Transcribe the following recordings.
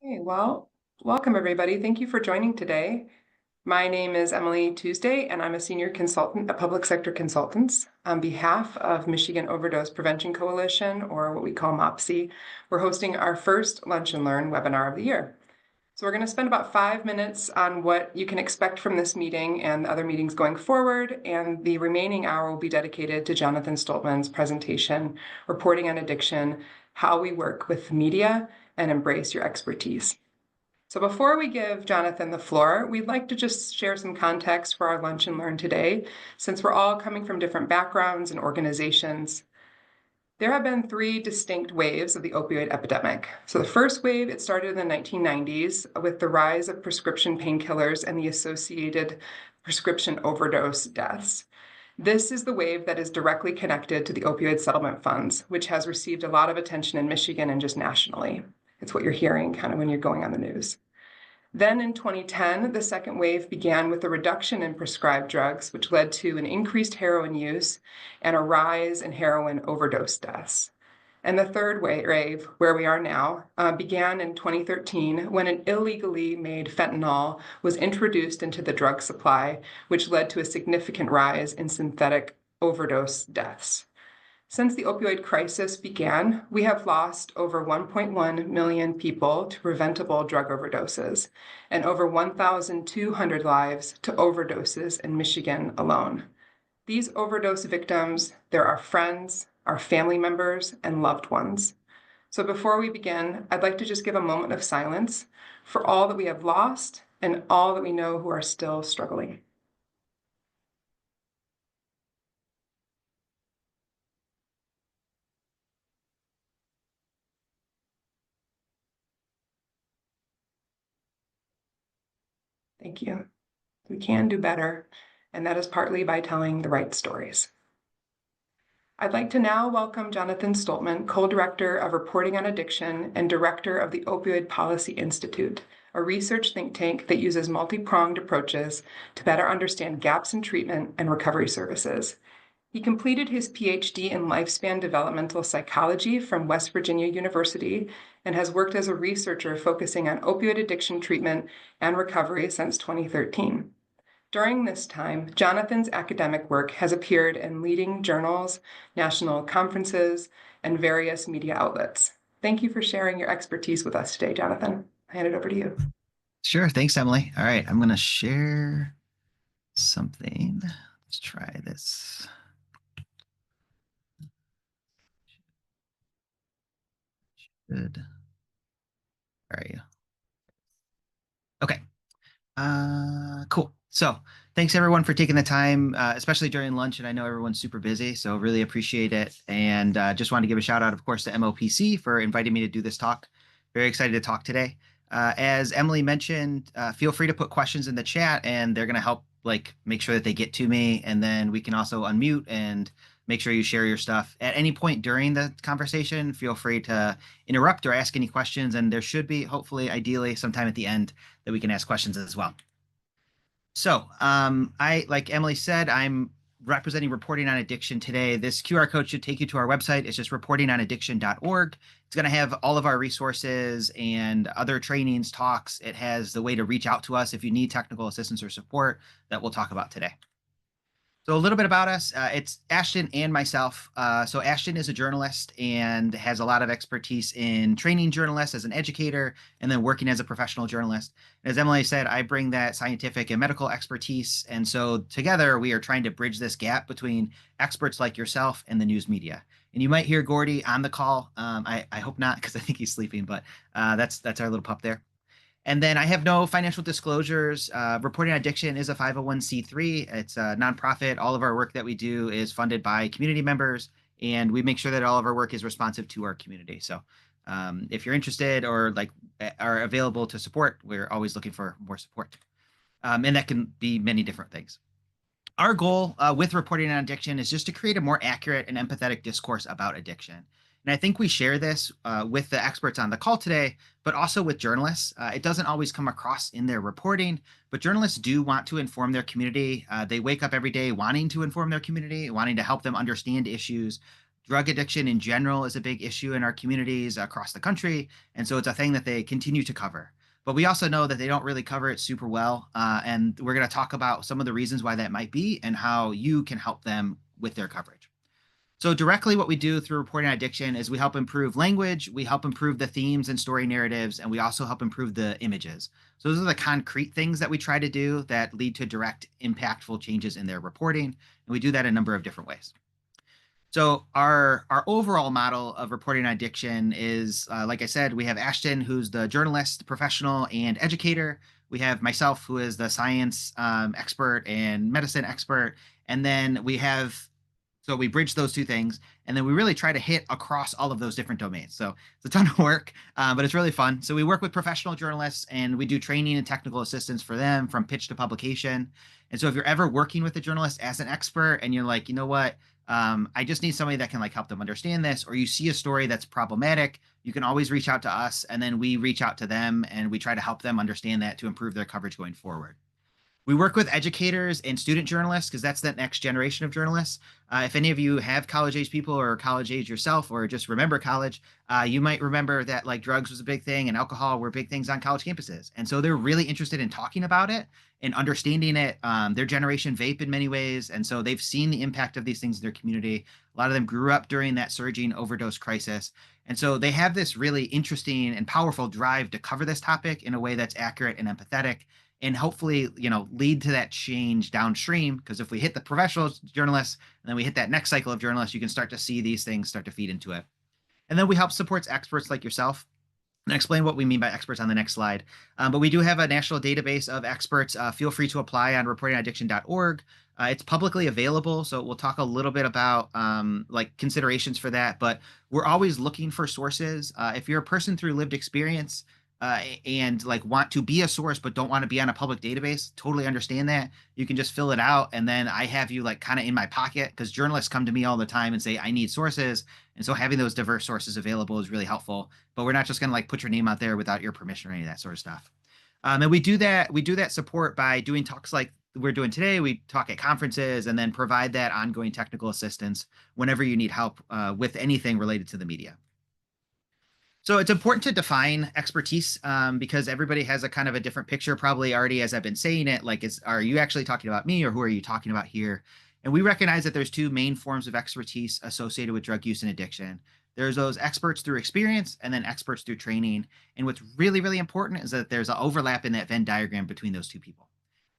Hey, well, welcome everybody. Thank you for joining today. My name is Emily Tuesday, and I'm a senior consultant at Public Sector Consultants. On behalf of Michigan Overdose Prevention Coalition, or what we call MOPC, we're hosting our first Lunch and Learn webinar of the year. So we're going to spend about 5 minutes on what you can expect from this meeting and other meetings going forward, and the remaining hour will be dedicated to Jonathan Stoltman's presentation, Reporting on Addiction, How We Work with Media and Embrace Your Expertise. So before we give Jonathan the floor, we'd like to just share some context for our Lunch and Learn today, since we're all coming from different backgrounds and organizations. There have been 3 distinct waves of the opioid epidemic. So the first wave, it started in the 1990s with the rise of prescription painkillers and the associated prescription overdose deaths. This is the wave that is directly connected to the opioid settlement funds, which has received a lot of attention in Michigan and just nationally. It's what you're hearing kind of when you're going on the news. Then in 2010, the second wave began with a reduction in prescribed drugs, which led to an increased heroin use and a rise in heroin overdose deaths. And the third wave, where we are now, began in 2013 when an illegally made fentanyl was introduced into the drug supply, which led to a significant rise in synthetic overdose deaths. Since the opioid crisis began, we have lost over 1.1 million people to preventable drug overdoses and over 1,200 lives to overdoses in Michigan alone. These overdose victims, they're our friends, our family members, and loved ones. So before we begin, I'd like to just give a moment of silence for all that we have lost and all that we know who are still struggling. Thank you. We can do better, and that is partly by telling the right stories. I'd like to now welcome Jonathan Stoltman, co-director of Reporting on Addiction and director of the Opioid Policy Institute, a research think tank that uses multi-pronged approaches to better understand gaps in treatment and recovery services. He completed his PhD in lifespan developmental psychology from West Virginia University and has worked as a researcher focusing on opioid addiction treatment and recovery since 2013. During this time, Jonathan's academic work has appeared in leading journals, national conferences, and various media outlets. Thank you for sharing your expertise with us today, Jonathan. I hand it over to you. Sure. Thanks, Emily. All right. I'm going to share something. Let's try this. Good. Where are you? Okay. Cool. So thanks everyone for taking the time, especially during lunch. And I know everyone's super busy, so really appreciate it. And just wanted to give a shout out, of course, to MOPC for inviting me to do this talk. Very excited to talk today. As Emily mentioned, feel free to put questions in the chat and they're going to help make sure that they get to me. And then we can also unmute and make sure you share your stuff. At any point during the conversation, feel free to interrupt or ask any questions. And there should be, hopefully, ideally, sometime at the end that we can ask questions as well. So like Emily said, I'm representing Reporting on Addiction today. This QR code should take you to our website. It's just reportingonaddiction.org. It's going to have all of our resources and other trainings, talks. It has the way to reach out to us if you need technical assistance or support that we'll talk about today. So a little bit about us. It's Ashton and myself. So Ashton is a journalist and has a lot of expertise in training journalists as an educator and then working as a professional journalist. As Emily said, I bring that scientific and medical expertise. And so together we are trying to bridge this gap between experts like yourself and the news media. And you might hear Gordy on the call. I hope not, because I think he's sleeping, but that's our little pup there. And then I have no financial disclosures. Reporting on Addiction is a 501c3. It's a nonprofit. All of our work that we do is funded by community members, and we make sure that all of our work is responsive to our community. So if you're interested or are available to support, we're always looking for more support. And that can be many different things. Our goal with Reporting on Addiction is just to create a more accurate and empathetic discourse about addiction. And I think we share this with the experts on the call today, but also with journalists. It doesn't always come across in their reporting, but journalists do want to inform their community. They wake up every day wanting to inform their community, wanting to help them understand issues. Drug addiction in general is a big issue in our communities across the country. And so it's a thing that they continue to cover. But we also know that they don't really cover it super well. And we're going to talk about some of the reasons why that might be and how you can help them with their coverage. So directly what we do through reporting on addiction is we help improve language, we help improve the themes and story narratives, and we also help improve the images. So those are the concrete things that we try to do that lead to direct, impactful changes in their reporting. And we do that a number of different ways. So our overall model of reporting on addiction is, like I said, we have Ashton, who's the journalist, professional, and educator. We have myself, who is the science expert and medicine expert. And then so we bridge those two things, and then we really try to hit across all of those different domains. So it's a ton of work, but it's really fun. So we work with professional journalists, and we do training and technical assistance for them from pitch to publication. And so if you're ever working with a journalist as an expert and you're like, you know what, I just need somebody that can like help them understand this, or you see a story that's problematic, you can always reach out to us, and then we reach out to them and we try to help them understand that to improve their coverage going forward. We work with educators and student journalists because that's the next generation of journalists. If any of you have college age people or college age yourself, or just remember college, you might remember that like drugs was a big thing and alcohol were big things on college campuses. And so they're really interested in talking about it and understanding it. Their generation vape in many ways. And so they've seen the impact of these things in their community. A lot of them grew up during that surging overdose crisis. And so they have this really interesting and powerful drive to cover this topic in a way that's accurate and empathetic, and hopefully, lead to that change downstream. Because if we hit the professional journalists and then we hit that next cycle of journalists, you can start to see these things start to feed into it. And then we help support experts like yourself. And explain what we mean by experts on the next slide. But we do have a national database of experts. Feel free to apply on reportingaddiction.org. It's publicly available, so we'll talk a little bit about like considerations for that. But we're always looking for sources. If you're a person through lived experience, and like want to be a source but don't want to be on a public database, totally understand that. You can just fill it out, and then I have you like kind of in my pocket, because journalists come to me all the time and say I need sources, and so having those diverse sources available is really helpful. But we're not just going to like put your name out there without your permission or any of that sort of stuff. And we do that support by doing talks like we're doing today. We talk at conferences and then provide that ongoing technical assistance whenever you need help with anything related to the media. So it's important to define expertise because everybody has a kind of a different picture, probably already as I've been saying it, like, are you actually talking about me, or who are you talking about here? And we recognize that there's two main forms of expertise associated with drug use and addiction. There's those experts through experience and then experts through training. And what's really, really important is that there's an overlap in that Venn diagram between those two people.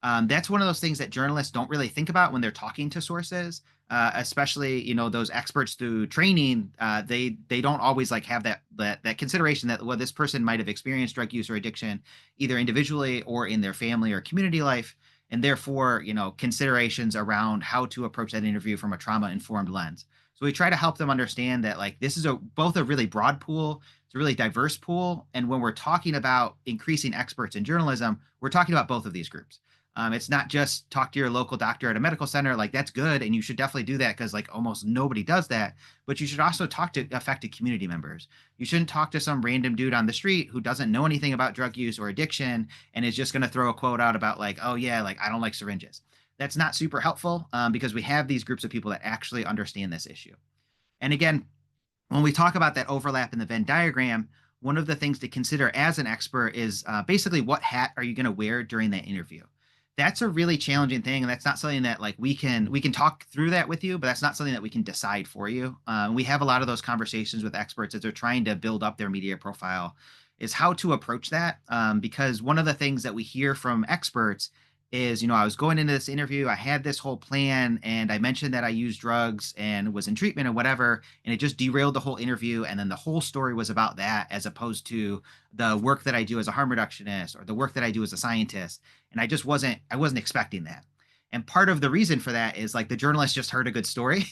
That's one of those things that journalists don't really think about when they're talking to sources, especially those experts through training. They don't always like have that consideration that, well, this person might have experienced drug use or addiction either individually or in their family or community life, and therefore considerations around how to approach that interview from a trauma-informed lens. So we try to help them understand that like this is both a really broad pool, it's a really diverse pool, and when we're talking about increasing experts in journalism, we're talking about both of these groups. It's not just talk to your local doctor at a medical center. Like that's good, and you should definitely do that because like almost nobody does that. But you should also talk to affected community members. You shouldn't talk to some random dude on the street who doesn't know anything about drug use or addiction and is just going to throw a quote out about like, oh yeah, like I don't like syringes. That's not super helpful because we have these groups of people that actually understand this issue. And again, when we talk about that overlap in the Venn diagram, one of the things to consider as an expert is basically what hat are you going to wear during that interview? That's a really challenging thing, and that's not something that like we can talk through that with you, but that's not something that we can decide for you. We have a lot of those conversations with experts as they're trying to build up their media profile, is how to approach that. Because one of the things that we hear from experts is, I was going into this interview, I had this whole plan, and I mentioned that I used drugs and was in treatment and whatever, and it just derailed the whole interview. And then the whole story was about that, as opposed to the work that I do as a harm reductionist or the work that I do as a scientist. And I wasn't expecting that. And part of the reason for that is like the journalist just heard a good story.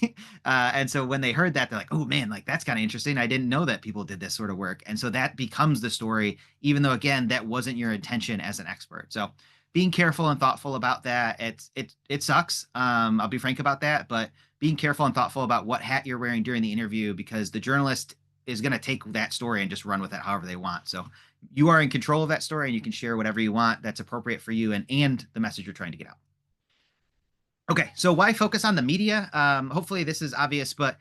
And so when they heard that, they're like, oh man, like that's kind of interesting. I didn't know that people did this sort of work. And so that becomes the story, even though, again, that wasn't your intention as an expert. So being careful and thoughtful about that, it sucks. I'll be frank about that, but being careful and thoughtful about what hat you're wearing during the interview, because the journalist is going to take that story and just run with it however they want. So you are in control of that story, and you can share whatever you want that's appropriate for you and the message you're trying to get out. Okay, so why focus on the media? Hopefully this is obvious, but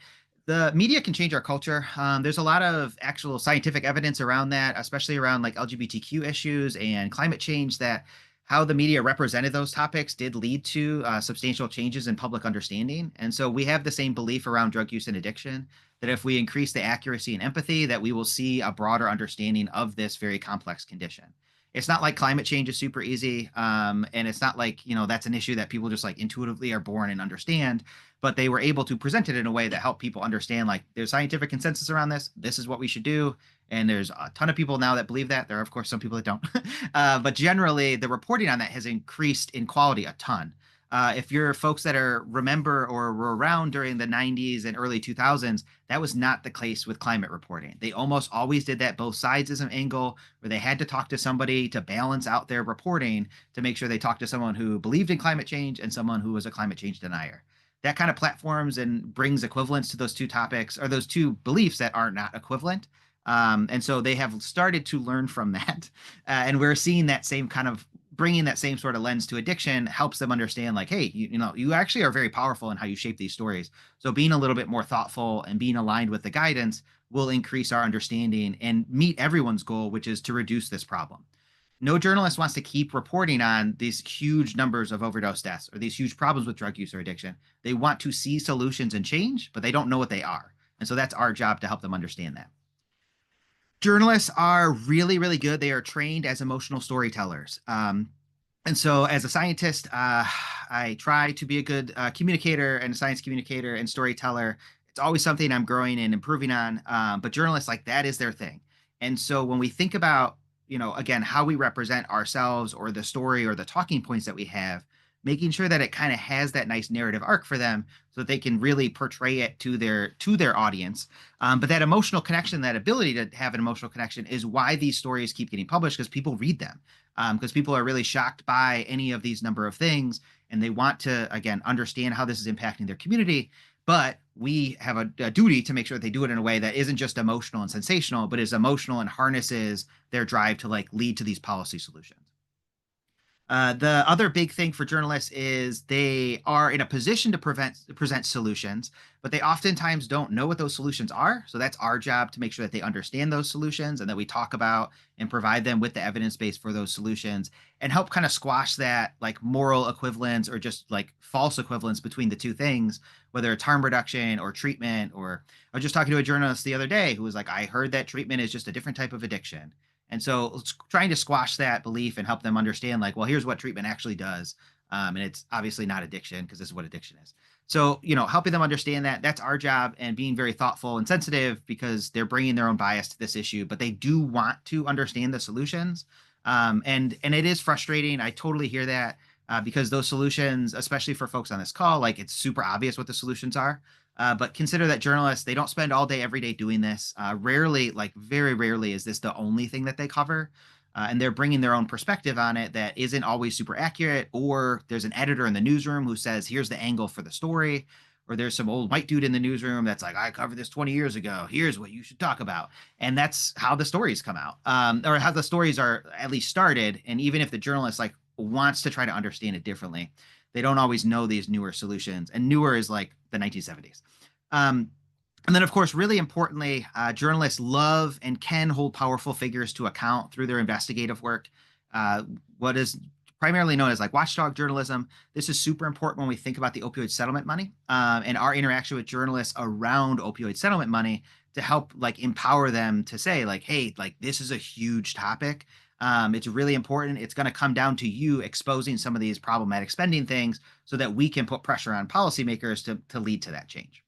The media can change our culture. There's a lot of actual scientific evidence around that, especially around like LGBTQ issues and climate change, that how the media represented those topics did lead to substantial changes in public understanding. And so we have the same belief around drug use and addiction, that if we increase the accuracy and empathy, that we will see a broader understanding of this very complex condition. It's not like climate change is super easy. And it's not like, that's an issue that people just like intuitively are born and understand, but they were able to present it in a way that helped people understand, like, there's scientific consensus around this. This is what we should do. And there's a ton of people now that believe that. There are, of course, some people that don't. But generally, the reporting on that has increased in quality a ton. If you're folks that are remember or were around during the 90s and early 2000s, that was not the case with climate reporting. They almost always did that both sides as an angle, where they had to talk to somebody to balance out their reporting to make sure they talked to someone who believed in climate change and someone who was a climate change denier. That kind of platforms and brings equivalence to those two topics, or those two beliefs that are not equivalent. And so they have started to learn from that. And we're seeing that same kind of bringing that same sort of lens to addiction helps them understand, like, hey, you actually are very powerful in how you shape these stories. So being a little bit more thoughtful and being aligned with the guidance will increase our understanding and meet everyone's goal, which is to reduce this problem. No journalist wants to keep reporting on these huge numbers of overdose deaths or these huge problems with drug use or addiction. They want to see solutions and change, but they don't know what they are. And so that's our job to help them understand that. Journalists are really, really good. They are trained as emotional storytellers. And so as a scientist, I try to be a good communicator and a science communicator and storyteller. It's always something I'm growing and improving on. But journalists, like, that is their thing. And so when we think about, again, how we represent ourselves or the story or the talking points that we have, making sure that it kind of has that nice narrative arc for them so that they can really portray it to their audience. But that emotional connection, that ability to have an emotional connection, is why these stories keep getting published, because people read them, because people are really shocked by any of these number of things, and they want to, again, understand how this is impacting their community. But we have a duty to make sure that they do it in a way that isn't just emotional and sensational, but is emotional and harnesses their drive to like lead to these policy solutions. The other big thing for journalists is they are in a position to present solutions, but they oftentimes don't know what those solutions are. So that's our job, to make sure that they understand those solutions and that we talk about and provide them with the evidence base for those solutions, and help kind of squash that like moral equivalence or just like false equivalence between the two things, whether it's harm reduction or treatment. Or I was just talking to a journalist the other day who was like, I heard that treatment is just a different type of addiction. And so trying to squash that belief and help them understand, like, well, here's what treatment actually does. And it's obviously not addiction, because this is what addiction is. So, helping them understand that, that's our job, and being very thoughtful and sensitive, because they're bringing their own bias to this issue, but they do want to understand the solutions. And it is frustrating. I totally hear that, because those solutions, especially for folks on this call, like, it's super obvious what the solutions are. But consider that journalists, they don't spend all day, every day doing this. Rarely, like very rarely, is this the only thing that they cover. And they're bringing their own perspective on it that isn't always super accurate. Or there's an editor in the newsroom who says, here's the angle for the story. Or there's some old white dude in the newsroom that's like, I covered this 20 years ago. Here's what you should talk about. And that's how the stories come out, or how the stories are at least started. And even if the journalist like wants to try to understand it differently, they don't always know these newer solutions. And newer is like the 1970s. And then, of course, really importantly, journalists love and can hold powerful figures to account through their investigative work. What is primarily known as like watchdog journalism. This is super important when we think about the opioid settlement money, and our interaction with journalists around opioid settlement money, to help like empower them to say, like, hey, like, this is a huge topic. It's really important. It's going to come down to you exposing some of these problematic spending things so that we can put pressure on policymakers to lead to that change.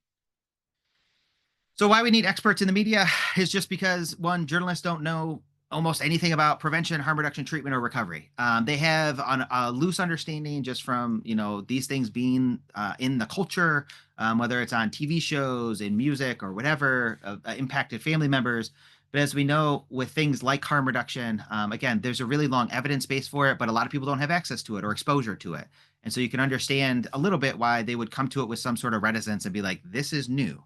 So why we need experts in the media is just because, one, journalists don't know almost anything about prevention, harm reduction, treatment, or recovery. They have a loose understanding just from, these things being in the culture, whether it's on TV shows, in music, or whatever, impacted family members. But as we know, with things like harm reduction, again, there's a really long evidence base for it, but a lot of people don't have access to it or exposure to it. And so you can understand a little bit why they would come to it with some sort of reticence and be like, this is new.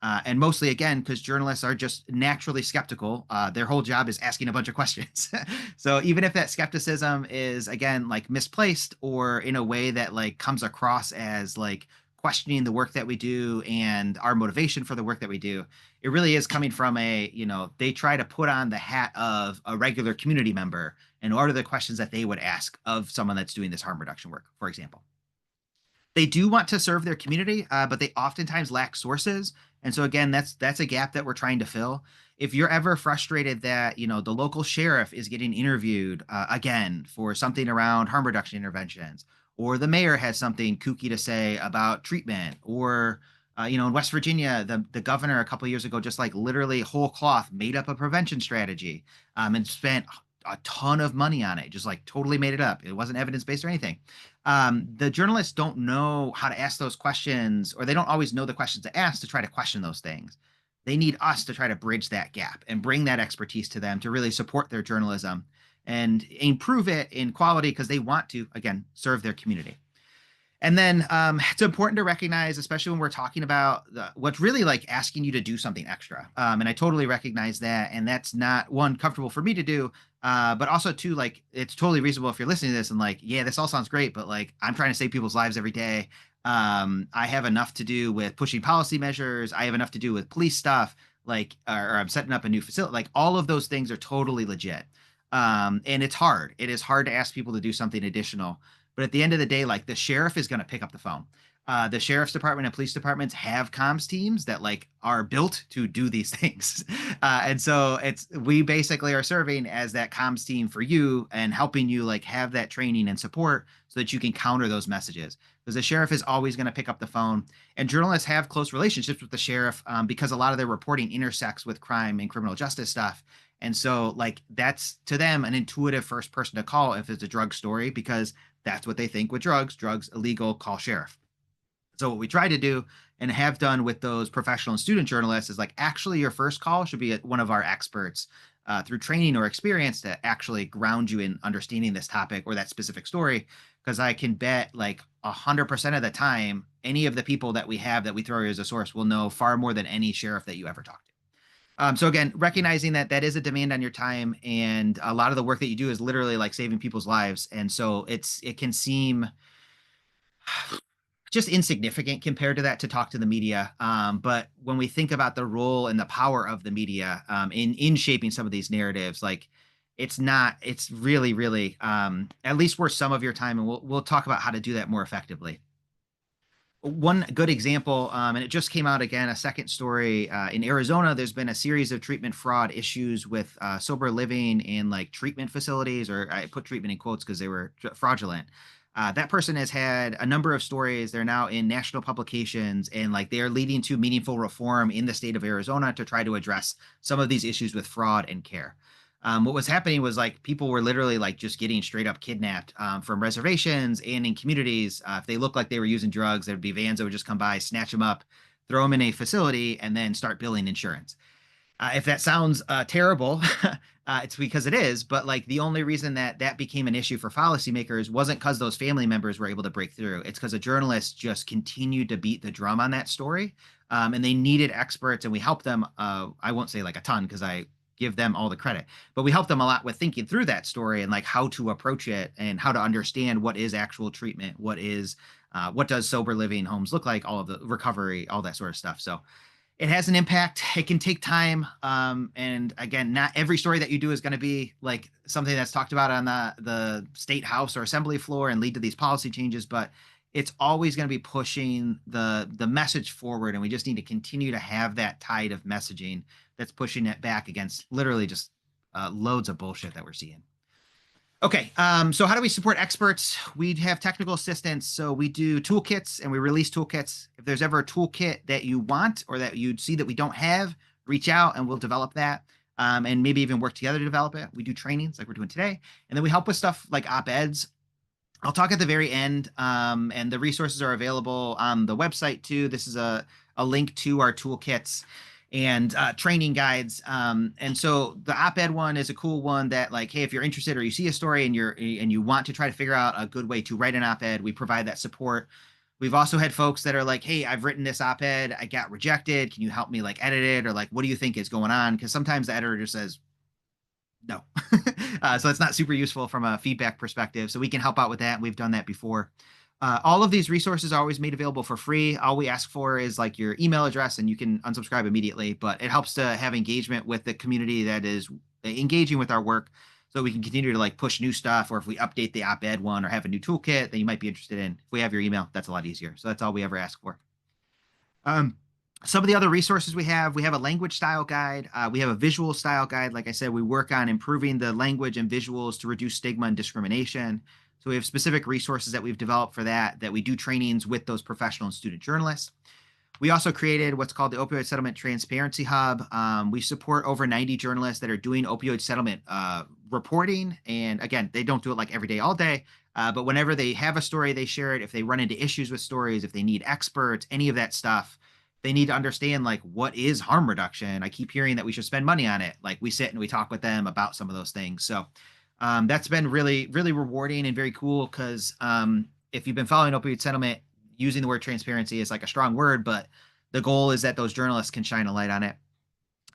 And mostly, again, because journalists are just naturally skeptical. Their whole job is asking a bunch of questions. So even if that skepticism is, again, like misplaced, or in a way that like comes across as like questioning the work that we do and our motivation for the work that we do, it really is coming from they try to put on the hat of a regular community member and what are the questions that they would ask of someone that's doing this harm reduction work, for example. They do want to serve their community, but they oftentimes lack sources. And so again, that's a gap that we're trying to fill. If you're ever frustrated that the local sheriff is getting interviewed again for something around harm reduction interventions, or the mayor has something kooky to say about treatment, or in West Virginia, the governor a couple of years ago just like literally whole cloth made up a prevention strategy and spent a ton of money on it, just like totally made it up. It wasn't evidence based or anything. The journalists don't know how to ask those questions, or they don't always know the questions to ask to try to question those things. They need us to try to bridge that gap and bring that expertise to them to really support their journalism and improve it in quality because they want to, again, serve their community. And then it's important to recognize, especially when we're talking about what's really like asking you to do something extra. And I totally recognize that. And that's not one comfortable for me to do, but also two, like it's totally reasonable if you're listening to this and like, yeah, this all sounds great, but like I'm trying to save people's lives every day. I have enough to do with pushing policy measures. I have enough to do with police stuff, like, or I'm setting up a new facility. Like all of those things are totally legit. And it's hard. It is hard to ask people to do something additional. But at the end of the day, like the sheriff is going to pick up the phone. The sheriff's department and police departments have comms teams that like are built to do these things. And so we basically are serving as that comms team for you and helping you like have that training and support so that you can counter those messages. Because the sheriff is always going to pick up the phone. And journalists have close relationships with the sheriff because a lot of their reporting intersects with crime and criminal justice stuff. And so like that's to them an intuitive first person to call if it's a drug story, because that's what they think with drugs illegal, call sheriff. So what we try to do and have done with those professional and student journalists is like actually your first call should be one of our experts through training or experience to actually ground you in understanding this topic or that specific story. Because I can bet like 100% of the time, any of the people that we have that we throw as a source will know far more than any sheriff that you ever talk to. So again, recognizing that that is a demand on your time, and a lot of the work that you do is literally like saving people's lives, and so it can seem just insignificant compared to that to talk to the media. But when we think about the role and the power of the media in shaping some of these narratives, like it's really, really at least worth some of your time, and we'll talk about how to do that more effectively. One good example, and it just came out again, a second story in Arizona. There's been a series of treatment fraud issues with sober living and like treatment facilities, or I put treatment in quotes because they were fraudulent. That person has had a number of stories. They're now in national publications and like they're leading to meaningful reform in the state of Arizona to try to address some of these issues with fraud and care. What was happening was like people were literally like just getting straight up kidnapped from reservations and in communities. If they looked like they were using drugs, there'd be vans that would just come by, snatch them up, throw them in a facility, and then start billing insurance. If that sounds terrible, it's because it is. But like the only reason that that became an issue for policymakers wasn't because those family members were able to break through. It's because the journalists just continued to beat the drum on that story, and they needed experts, and we helped them. I won't say like a ton because I give them all the credit, but we helped them a lot with thinking through that story and like how to approach it and how to understand what is actual treatment, what does sober living homes look like, all of the recovery, all that sort of stuff. So it has an impact. It can take time. And again, not every story that you do is going to be like something that's talked about on the state house or assembly floor and lead to these policy changes, but it's always going to be pushing the message forward. And we just need to continue to have that tide of messaging that's pushing it back against literally just loads of bullshit that we're seeing. Okay, so how do we support experts? We have technical assistance. So we do toolkits and we release toolkits. If there's ever a toolkit that you want or that you'd see that we don't have, reach out and we'll develop that and maybe even work together to develop it. We do trainings like we're doing today. And then we help with stuff like op-eds. I'll talk at the very end, and the resources are available on the website too. This is a link to our toolkits and training guides. And so the op-ed one is a cool one that like, hey, if you're interested or you see a story and you want to try to figure out a good way to write an op-ed, we provide that support. We've also had folks that are like, hey, I've written this op-ed, I got rejected. Can you help me like edit it? Or like, what do you think is going on? Because sometimes the editor just says, no. So it's not super useful from a feedback perspective. So we can help out with that. We've done that before. All of these resources are always made available for free. All we ask for is like your email address and you can unsubscribe immediately, but it helps to have engagement with the community that is engaging with our work so we can continue to like push new stuff, or if we update the op-ed one or have a new toolkit that you might be interested in. If we have your email, that's a lot easier. So that's all we ever ask for. Um, some of the other resources we have a language style guide. We have a visual style guide. Like I said, we work on improving the language and visuals to reduce stigma and discrimination. So we have specific resources that we've developed for that, that we do trainings with those professional and student journalists. We also created what's called the Opioid Settlement Transparency Hub. We support over 90 journalists that are doing opioid settlement reporting. And again, they don't do it like every day, all day. But whenever they have a story, they share it. If they run into issues with stories, if they need experts, any of that stuff, they need to understand like what is harm reduction. I keep hearing that we should spend money on it. Like we sit and we talk with them about some of those things. So that's been really, really rewarding and very cool because if you've been following opioid settlement, using the word transparency is like a strong word, but the goal is that those journalists can shine a light on it.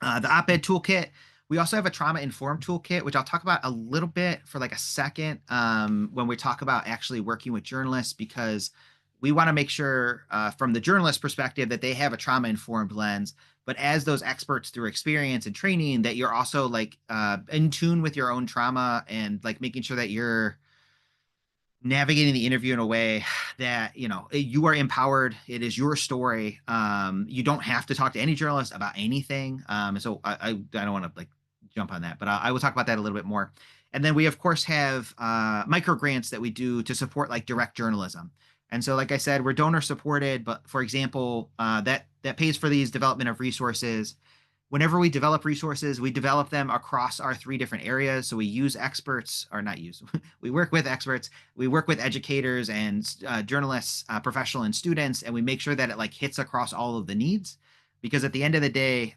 The op-ed toolkit, we also have a trauma-informed toolkit, which I'll talk about a little bit for like a second when we talk about actually working with journalists, because we want to make sure from the journalist perspective that they have a trauma-informed lens, but as those experts through experience and training, that you're also like in tune with your own trauma and like making sure that you're navigating the interview in a way that you are empowered. It is your story. You don't have to talk to any journalist about anything. So I don't want to like jump on that, but I will talk about that a little bit more. And then we of course have micro grants that we do to support like direct journalism. And so like I said, we're donor supported, but for example, that pays for these development of resources. Whenever we develop resources, we develop them across our 3 different areas. So we use experts, or not use, we work with experts, we work with educators and journalists, professional and students, and we make sure that it like hits across all of the needs. Because at the end of the day,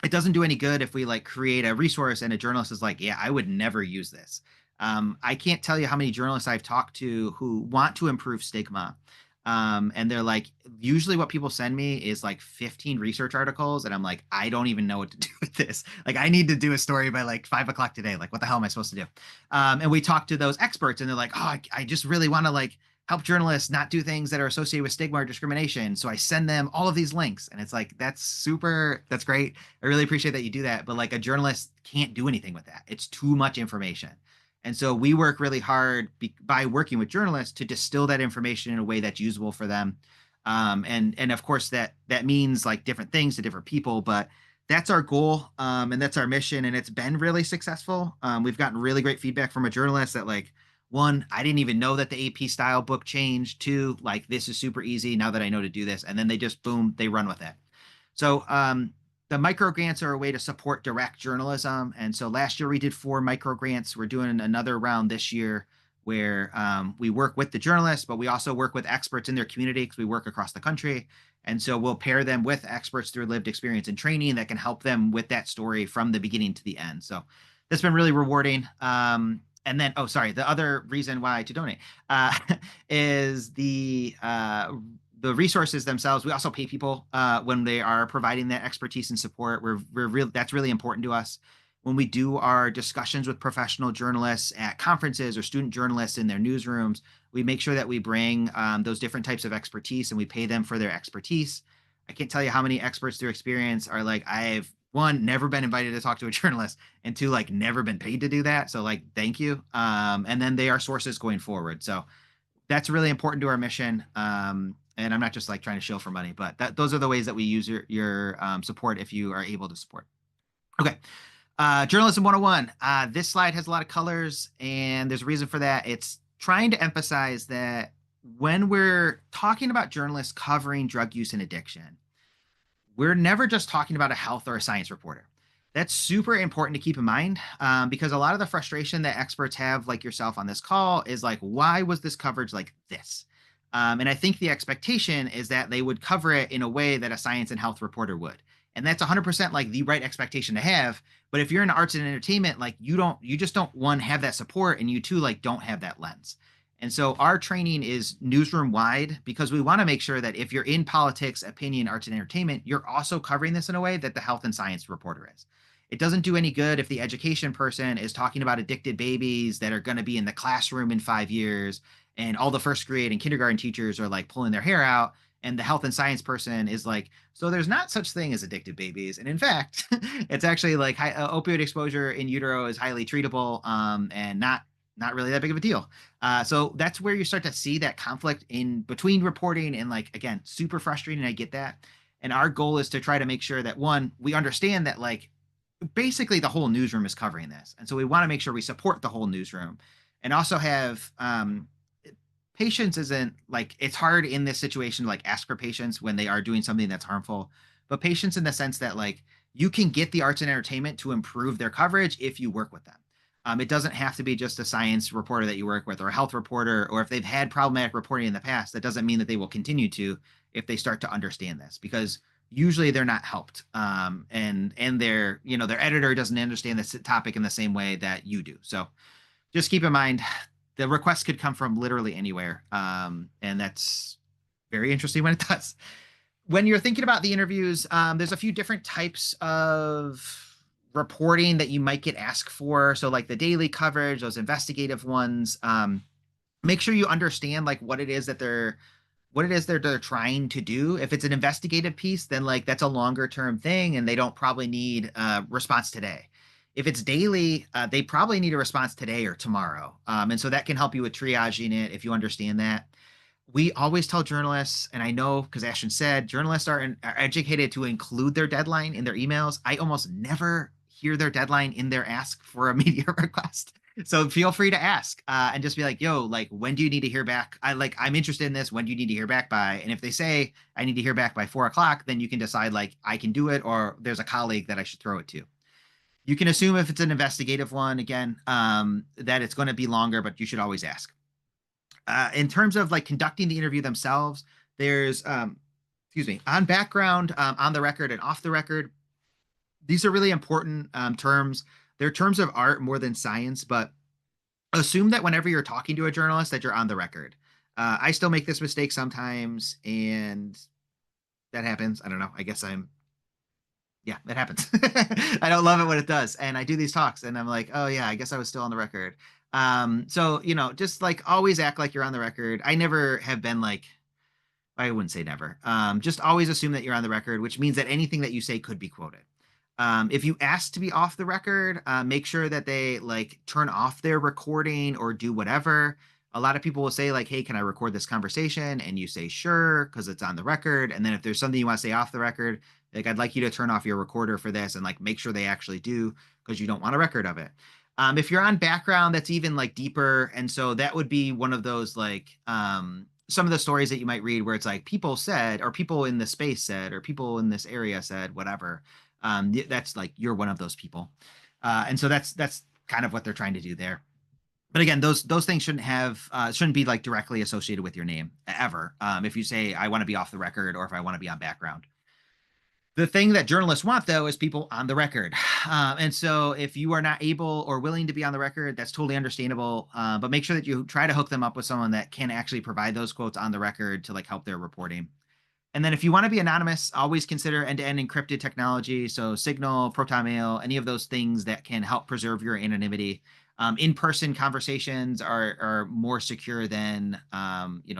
it doesn't do any good if we like create a resource and a journalist is like, yeah, I would never use this. I can't tell you how many journalists I've talked to who want to improve stigma. And they're like, usually what people send me is like 15 research articles. And I'm like, I don't even know what to do with this. Like, I need to do a story by like 5 o'clock today. Like, what the hell am I supposed to do? And we talk to those experts and they're like, oh, I just really want to like help journalists not do things that are associated with stigma or discrimination. So I send them all of these links. And it's like, that's great. I really appreciate that you do that. But like a journalist can't do anything with that. It's too much information. And so we work really hard by working with journalists to distill that information in a way that's usable for them. And of course that means like different things to different people, but that's our goal. And that's our mission. And it's been really successful. We've gotten really great feedback from a journalist that like, 1, I didn't even know that the AP style book changed. 2, like, this is super easy now that I know to do this. And then they just, boom, they run with it. So the micro grants are a way to support direct journalism. And so last year we did 4 micro grants. We're doing another round this year where we work with the journalists, but we also work with experts in their community because we work across the country. And so we'll pair them with experts through lived experience and training that can help them with that story from the beginning to the end. So that's been really rewarding. And then, the other reason why to donate is the resources themselves. We also pay people when they are providing that expertise and support. That's really important to us. When we do our discussions with professional journalists at conferences or student journalists in their newsrooms, we make sure that we bring those different types of expertise and we pay them for their expertise. I can't tell you how many experts through experience are like, I've 1, never been invited to talk to a journalist, and 2, like never been paid to do that. So like, thank you. And then they are sources going forward. So that's really important to our mission. And I'm not just like trying to shill for money, but those are the ways that we use your support if you are able to support. Okay. Journalism 101. This slide has a lot of colors and there's a reason for that. It's trying to emphasize that when we're talking about journalists covering drug use and addiction, we're never just talking about a health or a science reporter. That's super important to keep in mind because a lot of the frustration that experts have, like yourself on this call, is like, why was this coverage like this? And I think the expectation is that they would cover it in a way that a science and health reporter would. And that's 100% like the right expectation to have. But if you're in arts and entertainment, like you just don't, 1, have that support, and you 2, like don't have that lens. And so our training is newsroom wide because we want to make sure that if you're in politics, opinion, arts, and entertainment, you're also covering this in a way that the health and science reporter is. It doesn't do any good if the education person is talking about addicted babies that are going to be in the classroom in 5 years, and all the first grade and kindergarten teachers are like pulling their hair out, and the health and science person is like, so there's not such thing as addicted babies, and in fact it's actually like opioid exposure in utero is highly treatable, and not really that big of a deal. So that's where you start to see that conflict in between reporting and, like, again, super frustrating. I get that. And our goal is to try to make sure that, one, we understand that, like, basically the whole newsroom is covering this. And so we want to make sure we support the whole newsroom and also have patience. Isn't like, it's hard in this situation to like ask for patience when they are doing something that's harmful, but patience in the sense that, like, you can get the arts and entertainment to improve their coverage if you work with them. It doesn't have to be just a science reporter that you work with or a health reporter, or if they've had problematic reporting in the past, that doesn't mean that they will continue to if they start to understand this, because usually they're not helped. And their, their editor doesn't understand this topic in the same way that you do. So just keep in mind, the request could come from literally anywhere. And that's very interesting when it does. When you're thinking about the interviews, there's a few different types of reporting that you might get asked for. So like the daily coverage, those investigative ones, make sure you understand like what it is they're trying to do. If it's an investigative piece, then like that's a longer term thing and they don't probably need a response today. If it's daily, they probably need a response today or tomorrow. And so that can help you with triaging it if you understand that. We always tell journalists, and I know because Ashton said journalists are educated to include their deadline in their emails. I almost never hear their deadline in their ask for a media request. So feel free to ask and just be like, yo, like, when do you need to hear back? I'm interested in this. When do you need to hear back by? And if they say I need to hear back by 4 o'clock, then you can decide like I can do it, or there's a colleague that I should throw it to. You can assume if it's an investigative one, again, that it's going to be longer, but you should always ask. In terms of like conducting the interview themselves, there's, on background, on the record, and off the record. These are really important terms. They're terms of art more than science, but assume that whenever you're talking to a journalist that you're on the record. I still make this mistake sometimes, and that happens. I don't know. I guess yeah, that happens. I don't love it when it does. And I do these talks and I'm like, oh yeah, I guess I was still on the record. So, just like always act like you're on the record. I never have been like, I wouldn't say never. Just always assume that you're on the record, which means that anything that you say could be quoted. If you ask to be off the record, make sure that they like turn off their recording or do whatever. A lot of people will say like, hey, can I record this conversation? And you say, sure, because it's on the record. And then if there's something you want to say off the record, like, I'd like you to turn off your recorder for this, and like make sure they actually do, because you don't want a record of it. If you're on background, that's even like deeper. And so that would be one of those like some of the stories that you might read where it's like people said, or people in the space said, or people in this area said, whatever. That's like you're one of those people. And so that's kind of what they're trying to do there. But again, those things shouldn't be like directly associated with your name ever. If you say I want to be off the record, or if I want to be on background. The thing that journalists want, though, is people on the record. And so if you are not able or willing to be on the record, that's totally understandable. But make sure that you try to hook them up with someone that can actually provide those quotes on the record to like help their reporting. And then if you want to be anonymous, always consider end-to-end encrypted technology. So Signal, Proton Mail, any of those things that can help preserve your anonymity. In-person conversations are more secure than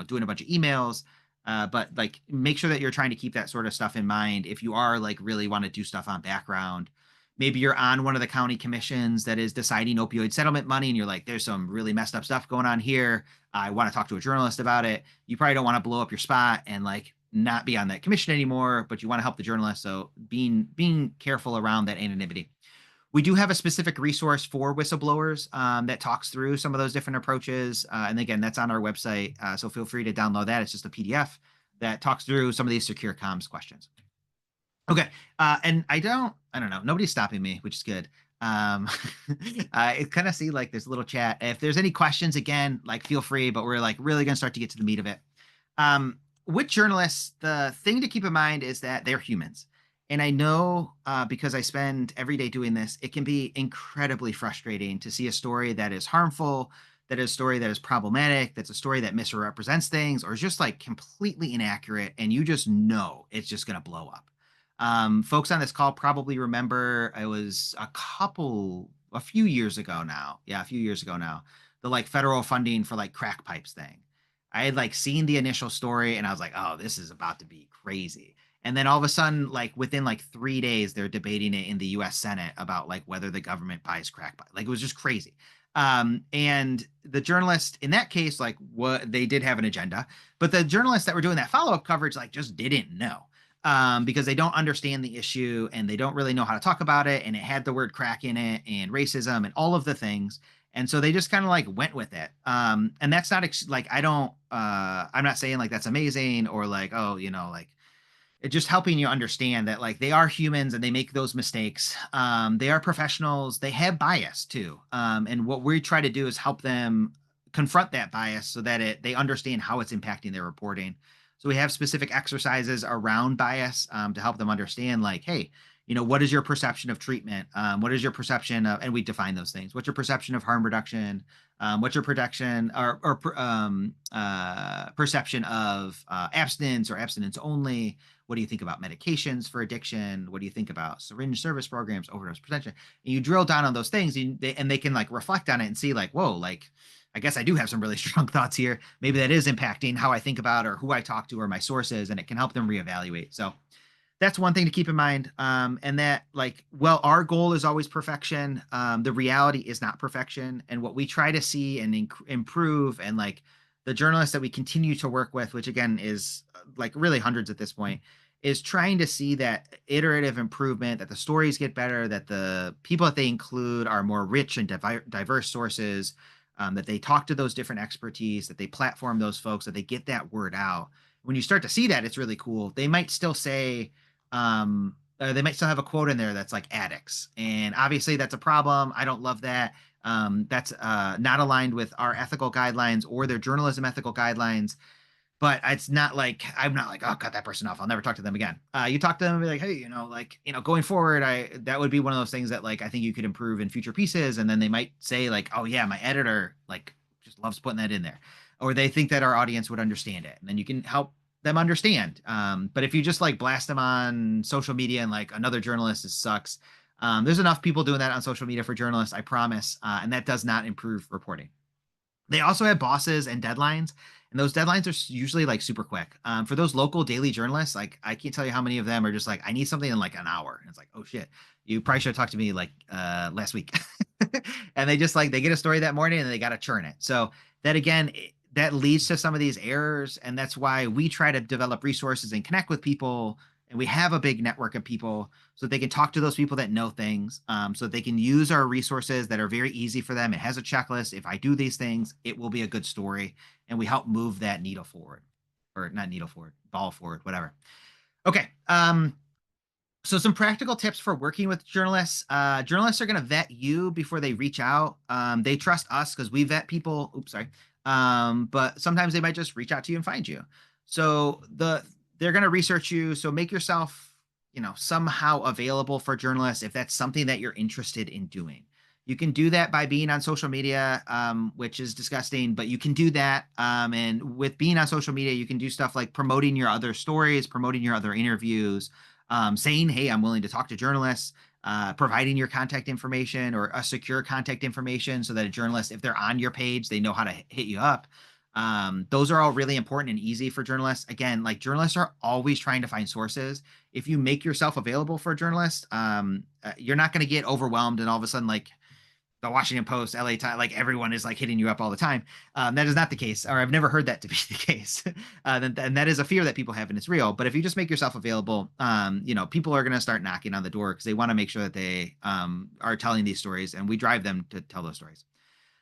doing a bunch of emails. But like make sure that you're trying to keep that sort of stuff in mind if you are like really want to do stuff on background. Maybe you're on one of the county commissions that is deciding opioid settlement money, and you're like, there's some really messed up stuff going on here. I want to talk to a journalist about it. You probably don't want to blow up your spot and like not be on that commission anymore, but you want to help the journalist. So being careful around that anonymity. We do have a specific resource for whistleblowers that talks through some of those different approaches. And again, that's on our website. So feel free to download that. It's just a PDF that talks through some of these secure comms questions. Okay. And I don't know. Nobody's stopping me, which is good. I kind of see like there's a little chat. If there's any questions, again, like feel free, but we're like really going to start to get to the meat of it. With journalists, the thing to keep in mind is that they're humans. And I know because I spend every day doing this, it can be incredibly frustrating to see a story that is harmful, that is a story that is problematic, that's a story that misrepresents things, or is just like completely inaccurate. And you just know it's just going to blow up. Folks on this call probably remember it was a few years ago now. Yeah, a few years ago now. the like federal funding for like crack pipes thing. I had like seen the initial story and I was like, oh, this is about to be crazy. And then all of a sudden, like within like 3 days, they're debating it in the U.S. Senate about like whether the government buys crack pipes. Like it was just crazy. And the journalist in that case, like what they did have an agenda, but the journalists that were doing that follow-up coverage, like just didn't know. Because they don't understand the issue and they don't really know how to talk about it. And it had the word crack in it and racism and all of the things. And so they just kind of like went with it. And that's not like, I'm not saying like that's amazing or like, oh, like it just helping you understand that like they are humans and they make those mistakes. They are professionals. They have bias too. And what we try to do is help them confront that bias so that they understand how it's impacting their reporting. So we have specific exercises around bias to help them understand like, hey, what is your perception of treatment? What is your perception of, and we define those things. What's your perception of harm reduction? What's your production or perception of abstinence or abstinence only? What do you think about medications for addiction? What do you think about syringe service programs, overdose prevention? And you drill down on those things and they can like reflect on it and see like, whoa, like, I guess I do have some really strong thoughts here. Maybe that is impacting how I think about or who I talk to or my sources, and it can help them reevaluate. So that's one thing to keep in mind. And that like, well, our goal is always perfection. The reality is not perfection. And what we try to see and improve and like the journalists that we continue to work with, which again is like really hundreds at this point, is trying to see that iterative improvement, that the stories get better, that the people that they include are more rich and diverse sources, that they talk to those different expertise, that they platform those folks, that they get that word out. When you start to see that, it's really cool. They might still say, they might still have a quote in there that's like addicts. And obviously that's a problem. I don't love that. That's not aligned with our ethical guidelines or their journalism ethical guidelines. But it's not like I'm not like, oh, cut that person off. I'll never talk to them again. You talk to them and be like, hey, going forward, that would be one of those things that like I think you could improve in future pieces. And then they might say like, oh yeah, my editor like just loves putting that in there, or they think that our audience would understand it, and then you can help them understand. But if you just like blast them on social media and like another journalist, it sucks. There's enough people doing that on social media for journalists, I promise, and that does not improve reporting. They also have bosses and deadlines, and those deadlines are usually like super quick. For those local daily journalists, like I can't tell you how many of them are just like, I need something in like an hour. And it's like, oh shit, you probably should have talked to me like last week. And they just like they get a story that morning and they got to churn it. So that again, that leads to some of these errors, and that's why we try to develop resources and connect with people. And we have a big network of people so they can talk to those people that know things, so they can use our resources that are very easy for them. It has a checklist. If I do these things, it will be a good story. And we help move that needle forward, or not needle forward, ball forward, whatever. Okay. So some practical tips for working with journalists. Journalists are going to vet you before they reach out. They trust us because we vet people. Oops, sorry. But sometimes they might just reach out to you and find you. So they're going to research you. So make yourself, somehow available for journalists if that's something that you're interested in doing. You can do that by being on social media, which is disgusting, but you can do that. And with being on social media, you can do stuff like promoting your other stories, promoting your other interviews, saying, hey, I'm willing to talk to journalists, providing your contact information or a secure contact information so that a journalist, if they're on your page, they know how to hit you up. Those are all really important and easy for journalists. Again, like journalists are always trying to find sources. If you make yourself available for a journalist, you're not going to get overwhelmed and all of a sudden like the Washington Post, LA Times, like everyone is like hitting you up all the time. That is not the case, or I've never heard that to be the case. And that is a fear that people have, and it's real. But if you just make yourself available, people are going to start knocking on the door because they want to make sure that they are telling these stories, and we drive them to tell those stories.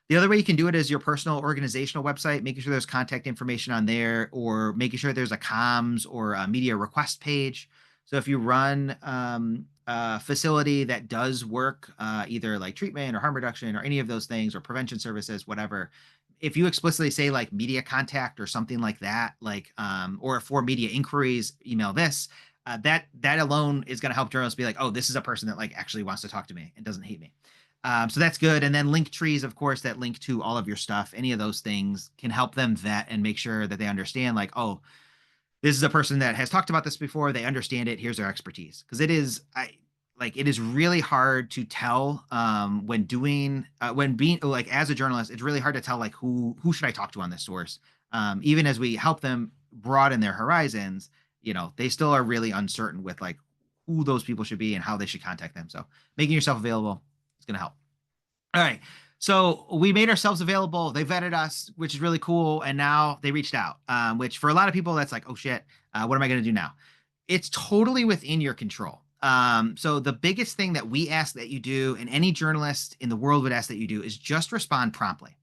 The other way you can do it is your personal organizational website, making sure there's contact information on there, or making sure there's a comms or a media request page. So if you run a facility that does work, either like treatment or harm reduction or any of those things, or prevention services, whatever, if you explicitly say like media contact or something like that, like, or for media inquiries, email this, that alone is going to help journalists be like, oh, this is a person that like actually wants to talk to me and doesn't hate me. So that's good. And then link trees, of course, that link to all of your stuff. Any of those things can help them vet and make sure that they understand like, oh, this is a person that has talked about this before. They understand it. Here's their expertise. Because it is, like it is really hard to tell when doing when being like as a journalist, it's really hard to tell like who should I talk to on this source. Even as we help them broaden their horizons, they still are really uncertain with like who those people should be and how they should contact them. So making yourself available is going to help. All right. So we made ourselves available. They vetted us, which is really cool. And now they reached out, which for a lot of people, that's like, oh shit, what am I going to do now? It's totally within your control. So the biggest thing that we ask that you do, and any journalist in the world would ask that you do, is just respond promptly.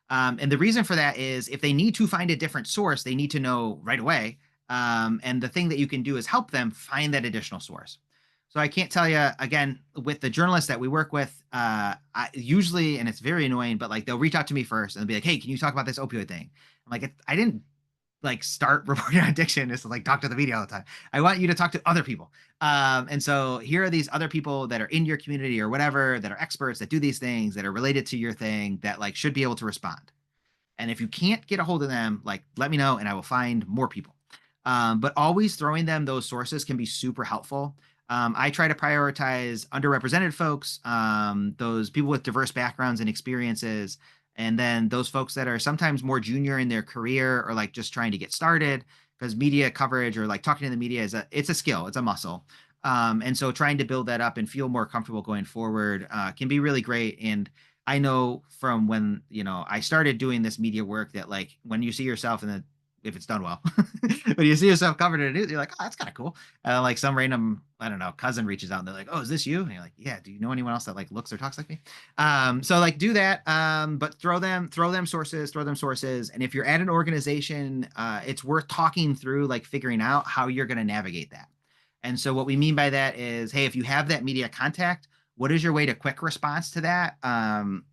And the reason for that is if they need to find a different source, they need to know right away. And the thing that you can do is help them find that additional source. So I can't tell you again with the journalists that we work with. Usually, and it's very annoying, but like they'll reach out to me first and they'll be like, "Hey, can you talk about this opioid thing?" I'm like, "I didn't like start reporting on addiction is to like talk to the media all the time. I want you to talk to other people. And so here are these other people that are in your community or whatever that are experts that do these things that are related to your thing that like should be able to respond. And if you can't get a hold of them, like let me know and I will find more people. But always throwing them those sources can be super helpful. I try to prioritize underrepresented folks, those people with diverse backgrounds and experiences, and then those folks that are sometimes more junior in their career or like just trying to get started because media coverage or like talking to the media it's a skill, it's a muscle. And so trying to build that up and feel more comfortable going forward can be really great. And I know from when, I started doing this media work that like when you see yourself in the if it's done well. When you see yourself covered in it, you're like, oh, that's kind of cool. Like some random, I don't know, cousin reaches out and they're like, oh, is this you? And you're like, yeah. Do you know anyone else that like looks or talks like me? So like do that. But throw them sources. And if you're at an organization, it's worth talking through, like figuring out how you're going to navigate that. And so what we mean by that is, hey, if you have that media contact, what is your way to quick response to that?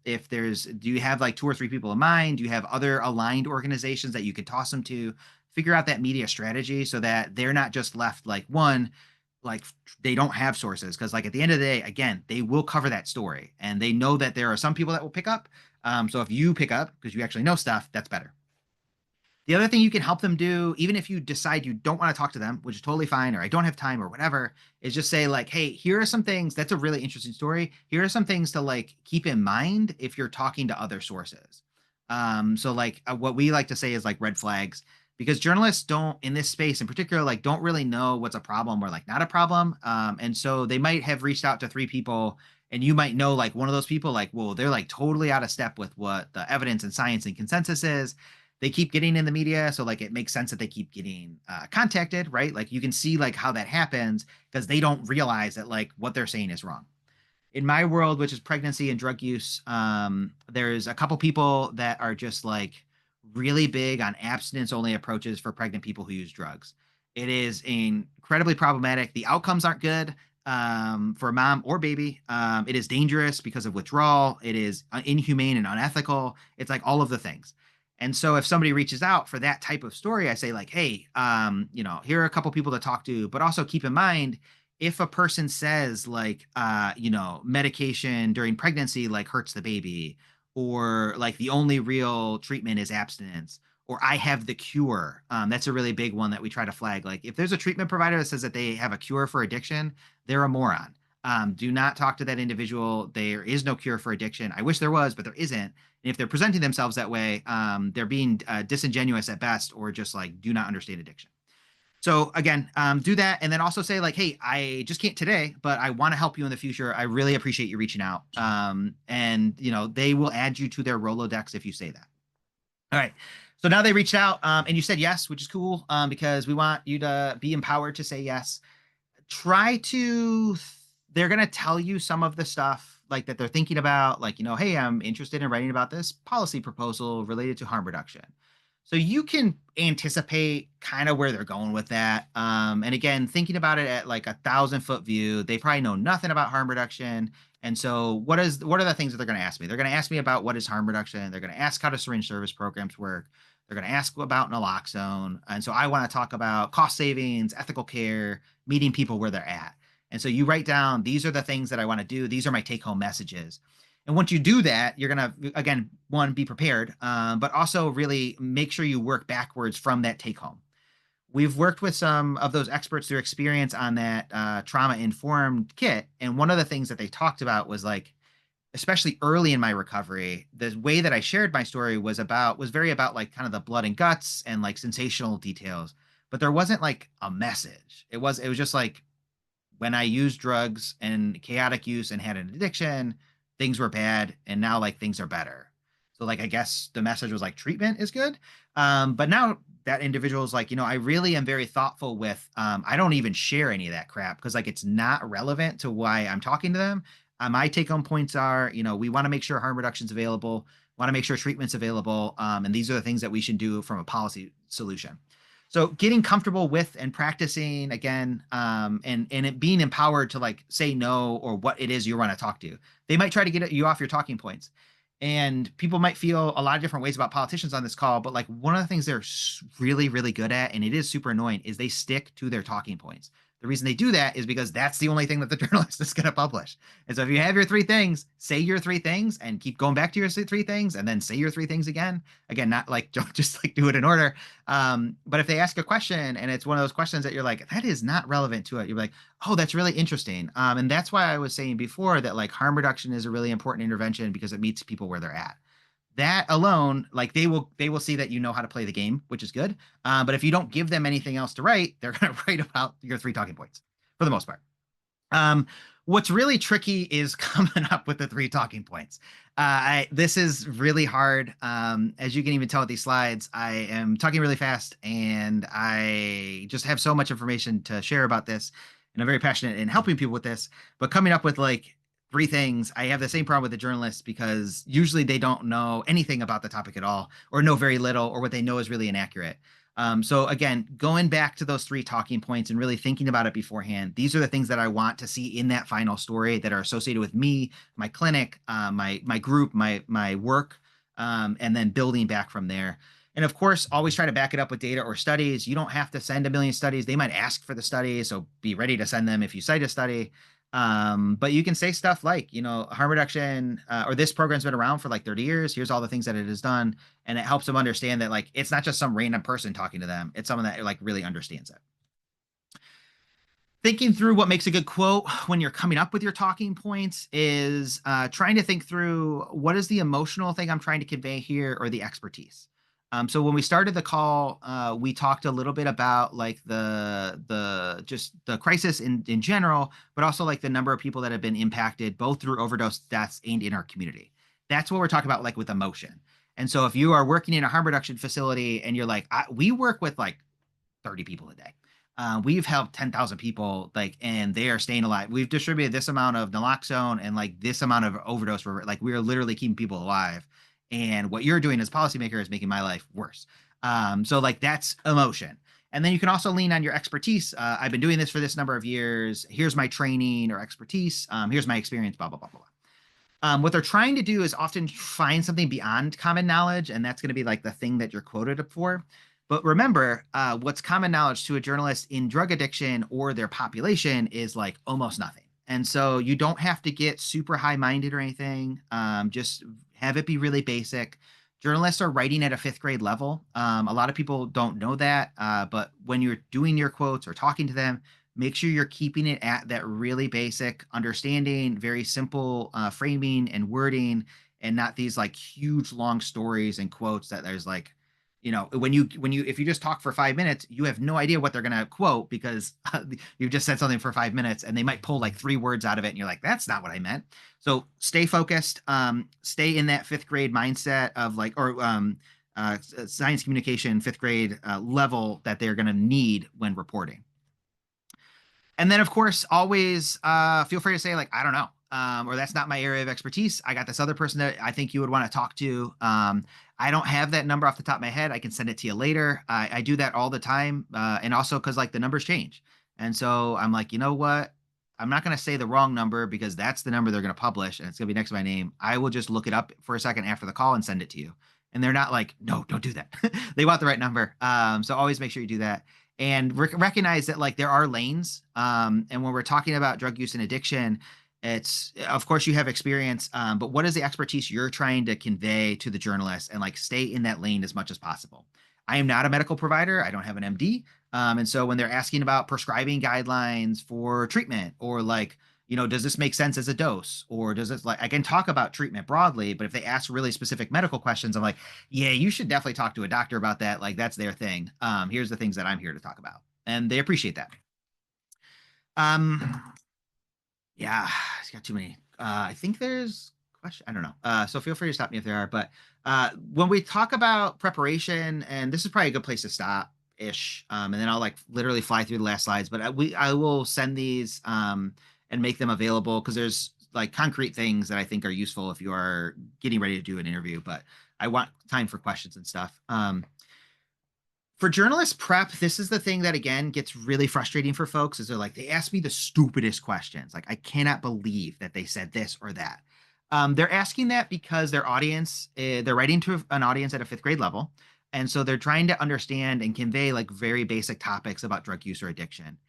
If do you have like two or three people in mind? Do you have other aligned organizations that you could toss them to? Figure out that media strategy so that they're not just left like like they don't have sources. Cause like at the end of the day, again, they will cover that story and they know that there are some people that will pick up. So if you pick up because you actually know stuff, that's better. The other thing you can help them do, even if you decide you don't want to talk to them, which is totally fine, or I don't have time or whatever, is just say like, hey, here are some things. That's a really interesting story. Here are some things to like keep in mind if you're talking to other sources. So like what we like to say is like red flags because journalists don't in this space in particular, like don't really know what's a problem or like not a problem. And so they might have reached out to three people and you might know like one of those people, like, well, they're like totally out of step with what the evidence and science and consensus is. They keep getting in the media, so like it makes sense that they keep getting contacted, right? Like you can see like how that happens because they don't realize that like what they're saying is wrong. In my world, which is pregnancy and drug use, there's a couple people that are just like really big on abstinence only approaches for pregnant people who use drugs. It is incredibly problematic. The outcomes aren't good for mom or baby. It is dangerous because of withdrawal. It is inhumane and unethical. It's like all of the things. And so if somebody reaches out for that type of story, I say like, hey, here are a couple people to talk to, but also keep in mind if a person says like, medication during pregnancy like hurts the baby, or like the only real treatment is abstinence, or I have the cure. That's a really big one that we try to flag. Like if there's a treatment provider that says that they have a cure for addiction, they're a moron. Do not talk to that individual. There is no cure for addiction. I wish there was, but there isn't. And if they're presenting themselves that way, they're being disingenuous at best, or just like do not understand addiction. So again, do that, and then also say like, "Hey, I just can't today, but I want to help you in the future. I really appreciate you reaching out." And they will add you to their Rolodex if you say that. All right. So now they reached out, and you said yes, which is cool, because we want you to be empowered to say yes. Try to They're going to tell you some of the stuff like that they're thinking about, like, hey, I'm interested in writing about this policy proposal related to harm reduction. So you can anticipate kind of where they're going with that. And again, thinking about it at like 1,000-foot view, they probably know nothing about harm reduction. And so what are the things that they're going to ask me? They're going to ask me about what is harm reduction. They're going to ask how do syringe service programs work. They're going to ask about naloxone. And so I want to talk about cost savings, ethical care, meeting people where they're at. And so you write down, these are the things that I want to do. These are my take home messages. And once you do that, you're going to, again, one, be prepared, but also really make sure you work backwards from that take home. we've worked with some of those experts through experience on that trauma-informed kit. And one of the things that they talked about was like, especially early in my recovery, the way that I shared my story was very about like kind of the blood and guts and like sensational details, but there wasn't like a message. It was just like when I used drugs and chaotic use and had an addiction, things were bad, and now like things are better. So like I guess the message was like treatment is good. But now that individual is like, I really am very thoughtful with I don't even share any of that crap because like it's not relevant to why I'm talking to them. My take-home points are, we want to make sure harm reduction is available, want to make sure treatment's available, and these are the things that we should do from a policy solution. So getting comfortable with and practicing again, and it being empowered to like say no or what it is you want to talk to. They might try to get you off your talking points, and people might feel a lot of different ways about politicians on this call. But like one of the things they're really, really good at, and it is super annoying, is they stick to their talking points. The reason they do that is because that's the only thing that the journalist is going to publish. And so if you have your 3 things, say your 3 things and keep going back to your 3 things and then say your 3 things again. Again, not like don't just like do it in order. But if they ask a question and it's one of those questions that you're like, that is not relevant to it, you're like, oh, that's really interesting. And that's why I was saying before that like harm reduction is a really important intervention because it meets people where they're at. That alone, like they will see that you know how to play the game, which is good. But if you don't give them anything else to write, they're going to write about your 3 talking points for the most part. What's really tricky is coming up with the 3 talking points. This is really hard. As you can even tell with these slides, I am talking really fast and I just have so much information to share about this. And I'm very passionate in helping people with this, but coming up with like 3 things, I have the same problem with the journalists because usually they don't know anything about the topic at all or know very little, or what they know is really inaccurate. So again, going back to those 3 talking points and really thinking about it beforehand, these are the things that I want to see in that final story that are associated with me, my clinic, my group, my work, and then building back from there. And of course, always try to back it up with data or studies. You don't have to send a million studies. They might ask for the study, so be ready to send them if you cite a study. But you can say stuff like, harm reduction, or this program's been around for like 30 years. Here's all the things that it has done. And it helps them understand that like, it's not just some random person talking to them. It's someone that like really understands it. Thinking through what makes a good quote when you're coming up with your talking points is trying to think through what is the emotional thing I'm trying to convey here, or the expertise. So when we started the call, we talked a little bit about like the crisis in general, but also like the number of people that have been impacted both through overdose deaths and in our community. That's what we're talking about, like with emotion. And so if you are working in a harm reduction facility and you're like, we work with like 30 people a day. We've helped 10,000 people, like, and they are staying alive. We've distributed this amount of naloxone and like this amount of overdose. Like we are literally keeping people alive. And what you're doing as a policymaker is making my life worse. So like that's emotion. And then you can also lean on your expertise. I've been doing this for this number of years. Here's my training or expertise. Here's my experience, blah, blah, blah, blah, blah. What they're trying to do is often find something beyond common knowledge, and that's going to be like the thing that you're quoted for. But remember, what's common knowledge to a journalist in drug addiction or their population is like almost nothing. And so you don't have to get super high-minded or anything. Just have it be really basic. Journalists are writing at a 5th grade level. A lot of people don't know that, but when you're doing your quotes or talking to them, make sure you're keeping it at that really basic understanding, very simple framing and wording, and not these like huge long stories and quotes that there's like, if you just talk for 5 minutes, you have no idea what they're going to quote because you've just said something for 5 minutes and they might pull like 3 words out of it. And you're like, that's not what I meant. So stay focused, stay in that 5th grade mindset of like, or science communication, 5th grade level that they're going to need when reporting. And then, of course, always feel free to say, like, I don't know, or that's not my area of expertise. I got this other person that I think you would want to talk to. I don't have that number off the top of my head. I can send it to you later. I do that all the time. And also because, like, the numbers change. And so I'm like, you know what? I'm not going to say the wrong number because that's the number they're going to publish and it's going to be next to my name. I will just look it up for a second after the call and send it to you. And they're not like, no, don't do that. They want the right number. So always make sure you do that. And recognize that like there are lanes. And when we're talking about drug use and addiction, it's of course you have experience, but what is the expertise you're trying to convey to the journalist, and like stay in that lane as much as possible. I am not a medical provider. I don't have an MD. And so when they're asking about prescribing guidelines for treatment, or like, does this make sense as a dose? Or does this, like, I can talk about treatment broadly, but if they ask really specific medical questions, I'm like, yeah, you should definitely talk to a doctor about that. Like, that's their thing. Here's the things that I'm here to talk about. And they appreciate that. Um, yeah, it's got too many. I think there's question. I don't know. So feel free to stop me if there are. But when we talk about preparation, and this is probably a good place to stop ish, and then I'll like literally fly through the last slides. But I will send these and make them available, because there's like concrete things that I think are useful if you are getting ready to do an interview. But I want time for questions and stuff. For journalist prep, this is the thing that again gets really frustrating for folks, is they're like, they ask me the stupidest questions. Like, I cannot believe that they said this or that. They're asking that because their audience, they're writing to an audience at a fifth grade level. And so they're trying to understand and convey like very basic topics about drug use or addiction.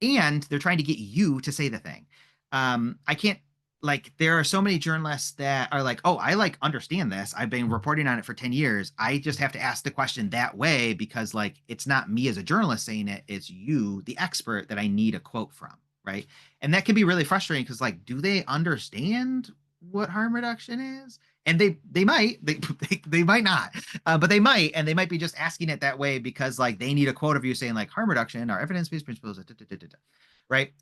And they're trying to get you to say the thing. I can't, like, there are so many journalists that are like, oh, I like understand this. I've been reporting on it for 10 years. I just have to ask the question that way because like it's not me as a journalist saying it, it's you, the expert, that I need a quote from, right? And that can be really frustrating because like, do they understand what harm reduction is? And they might, they might not, but they might, and they might be just asking it that way because like they need a quote of you saying like harm reduction, our evidence-based principles, right?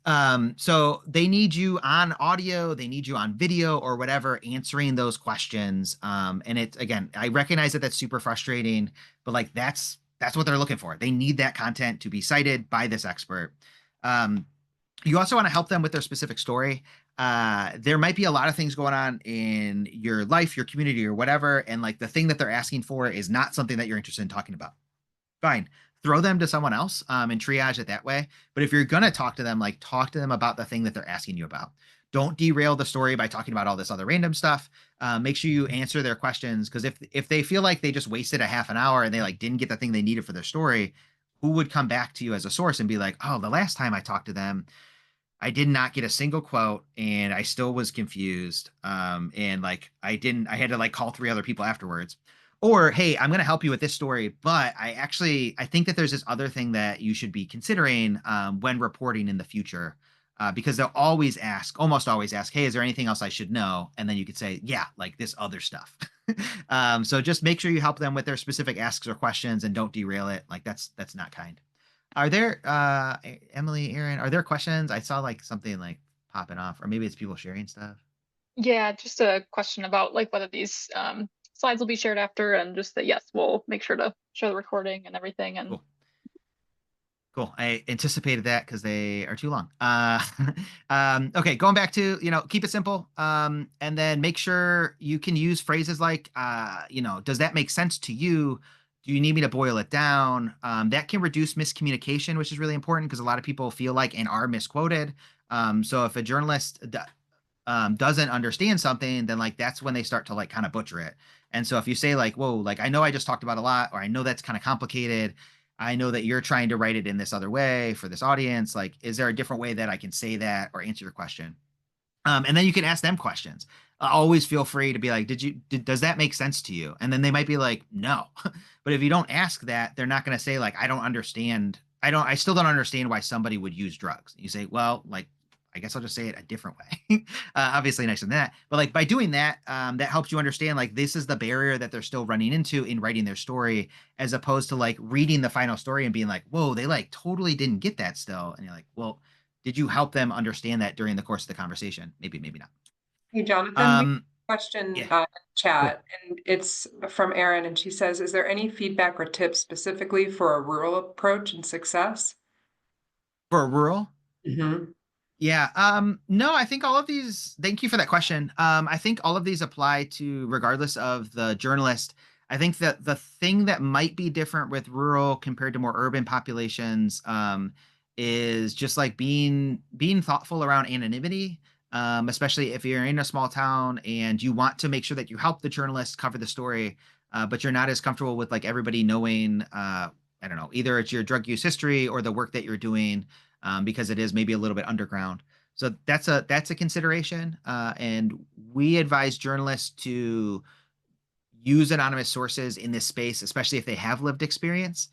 So they need you on audio, they need you on video or whatever, answering those questions. And it, again, I recognize that that's super frustrating, but like that's what they're looking for. They need that content to be cited by this expert. You also want to help them with their specific story. There might be a lot of things going on in your life, your community, or whatever, and like the thing that they're asking for is not something that you're interested in talking about. Fine, throw them to someone else and triage it that way. But if you're gonna talk to them, like talk to them about the thing that they're asking you about. Don't derail the story by talking about all this other random stuff. Make sure you answer their questions, because if they feel like they just wasted a half an hour and they like didn't get the thing they needed for their story, who would come back to you as a source and be like, oh, the last time I talked to them, I did not get a single quote and I still was confused. And like I had to like call three other people afterwards. Or, hey, I'm going to help you with this story, but I think that there's this other thing that you should be considering when reporting in the future, because they'll almost always ask, hey, is there anything else I should know? And then you could say, yeah, like this other stuff. So just make sure you help them with their specific asks or questions and don't derail it. Like that's not kind. Are there, Emily, Aaron, are there questions? I saw like something like popping off, or maybe it's people sharing stuff. Yeah, just a question about like whether these slides will be shared after, and just that yes, we'll make sure to show the recording and everything. And Cool. Cool. I anticipated that because they are too long. Okay, going back to, keep it simple. And then make sure you can use phrases like, does that make sense to you? Do you need me to boil it down? That can reduce miscommunication, which is really important because a lot of people feel like and are misquoted. So if a journalist doesn't understand something, then like that's when they start to like kind of butcher it. And so if you say like, whoa, like I know I just talked about a lot, or I know that's kind of complicated, I know that you're trying to write it in this other way for this audience. Like, is there a different way that I can say that or answer your question? And then you can ask them questions. Always feel free to be like, does that make sense to you? And then they might be like, no. But if you don't ask that, they're not going to say like, I don't understand. I still don't understand why somebody would use drugs. You say, well, like, I guess I'll just say it a different way. Obviously nicer than that. But like by doing that, that helps you understand like this is the barrier that they're still running into in writing their story, as opposed to like reading the final story and being like, whoa, they like totally didn't get that still. And you're like, well, did you help them understand that during the course of the conversation? Maybe, maybe not. Hey, Jonathan, we have a Yeah, question in cool. chat, and it's from Erin, and she says, is there any feedback or tips specifically for a rural approach and success? For rural, Mm-hmm. yeah. No, I think all of these, thank you for that question. I think all of these apply to regardless of the journalist. I think that the thing that might be different with rural compared to more urban populations, is just like being thoughtful around anonymity. Especially if you're in a small town and you want to make sure that you help the journalist cover the story, but you're not as comfortable with like everybody knowing, I don't know, either it's your drug use history or the work that you're doing, because it is maybe a little bit underground. So that's a consideration. And we advise journalists to use anonymous sources in this space, especially if they have lived experience.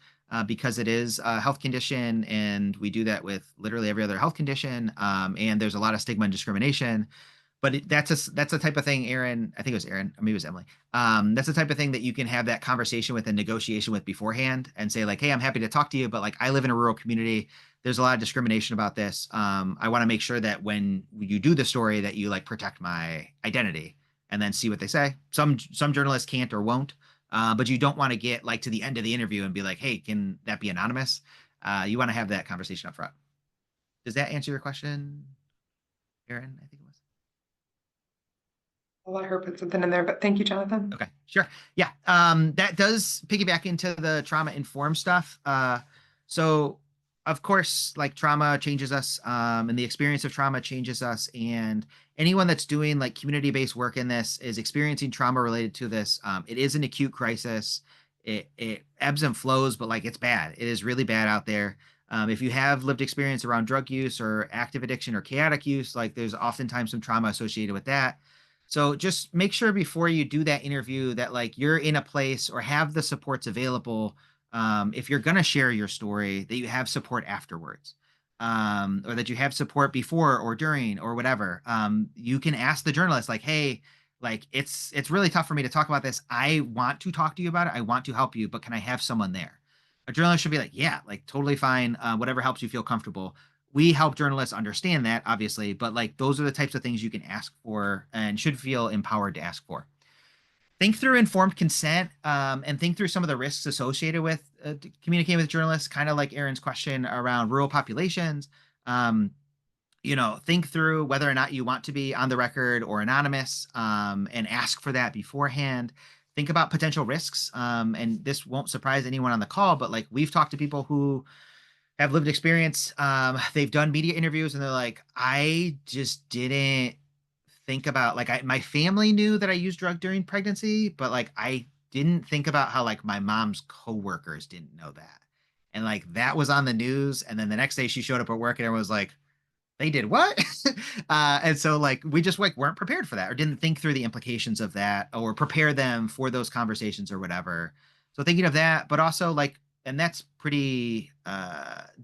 because it is a health condition, and we do that with literally every other health condition. And there's a lot of stigma and discrimination. But that's a type of thing, Aaron. I think it was Aaron, or maybe it was Emily. That's the type of thing that you can have that conversation with and negotiation with beforehand, and say like, "Hey, I'm happy to talk to you, but like, I live in a rural community. There's a lot of discrimination about this. I want to make sure that when you do the story, that you like protect my identity." And then see what they say. Some journalists can't or won't, but you don't want to get like to the end of the interview and be like, "Hey, can that be anonymous?" You want to have that conversation up front. Does that answer your question, Aaron? I think it was. I'll let her put something in there, but thank you, Jonathan. Okay, sure. Yeah, that does piggyback into the trauma-informed stuff. So, of course, like trauma changes us, and the experience of trauma changes us. And anyone that's doing like community-based work in this is experiencing trauma related to this. It is an acute crisis. It ebbs and flows, but like it's bad. It is really bad out there. If you have lived experience around drug use or active addiction or chaotic use, like there's oftentimes some trauma associated with that. So just make sure before you do that interview that like you're in a place or have the supports available. If you're going to share your story, that you have support afterwards, or that you have support before or during or whatever. You can ask the journalist like, "Hey, like it's really tough for me to talk about this. I want to talk to you about it. I want to help you, but can I have someone there?" A journalist should be like, "Yeah, like totally fine. Whatever helps you feel comfortable." We help journalists understand that, obviously, but like those are the types of things you can ask for and should feel empowered to ask for. Think through informed consent, and think through some of the risks associated with communicating with journalists, kind of like Aaron's question around rural populations. Think through whether or not you want to be on the record or anonymous, and ask for that beforehand. Think about potential risks. And this won't surprise anyone on the call, but like we've talked to people who have lived experience. They've done media interviews and they're like, "I just didn't think about like my family knew that I used drug during pregnancy, but like I didn't think about how like my mom's coworkers didn't know that." And like that was on the news. And then the next day she showed up at work and everyone was like, "They did what?" And so like we just like weren't prepared for that or didn't think through the implications of that or prepare them for those conversations or whatever. So thinking of that, but also like, and that's pretty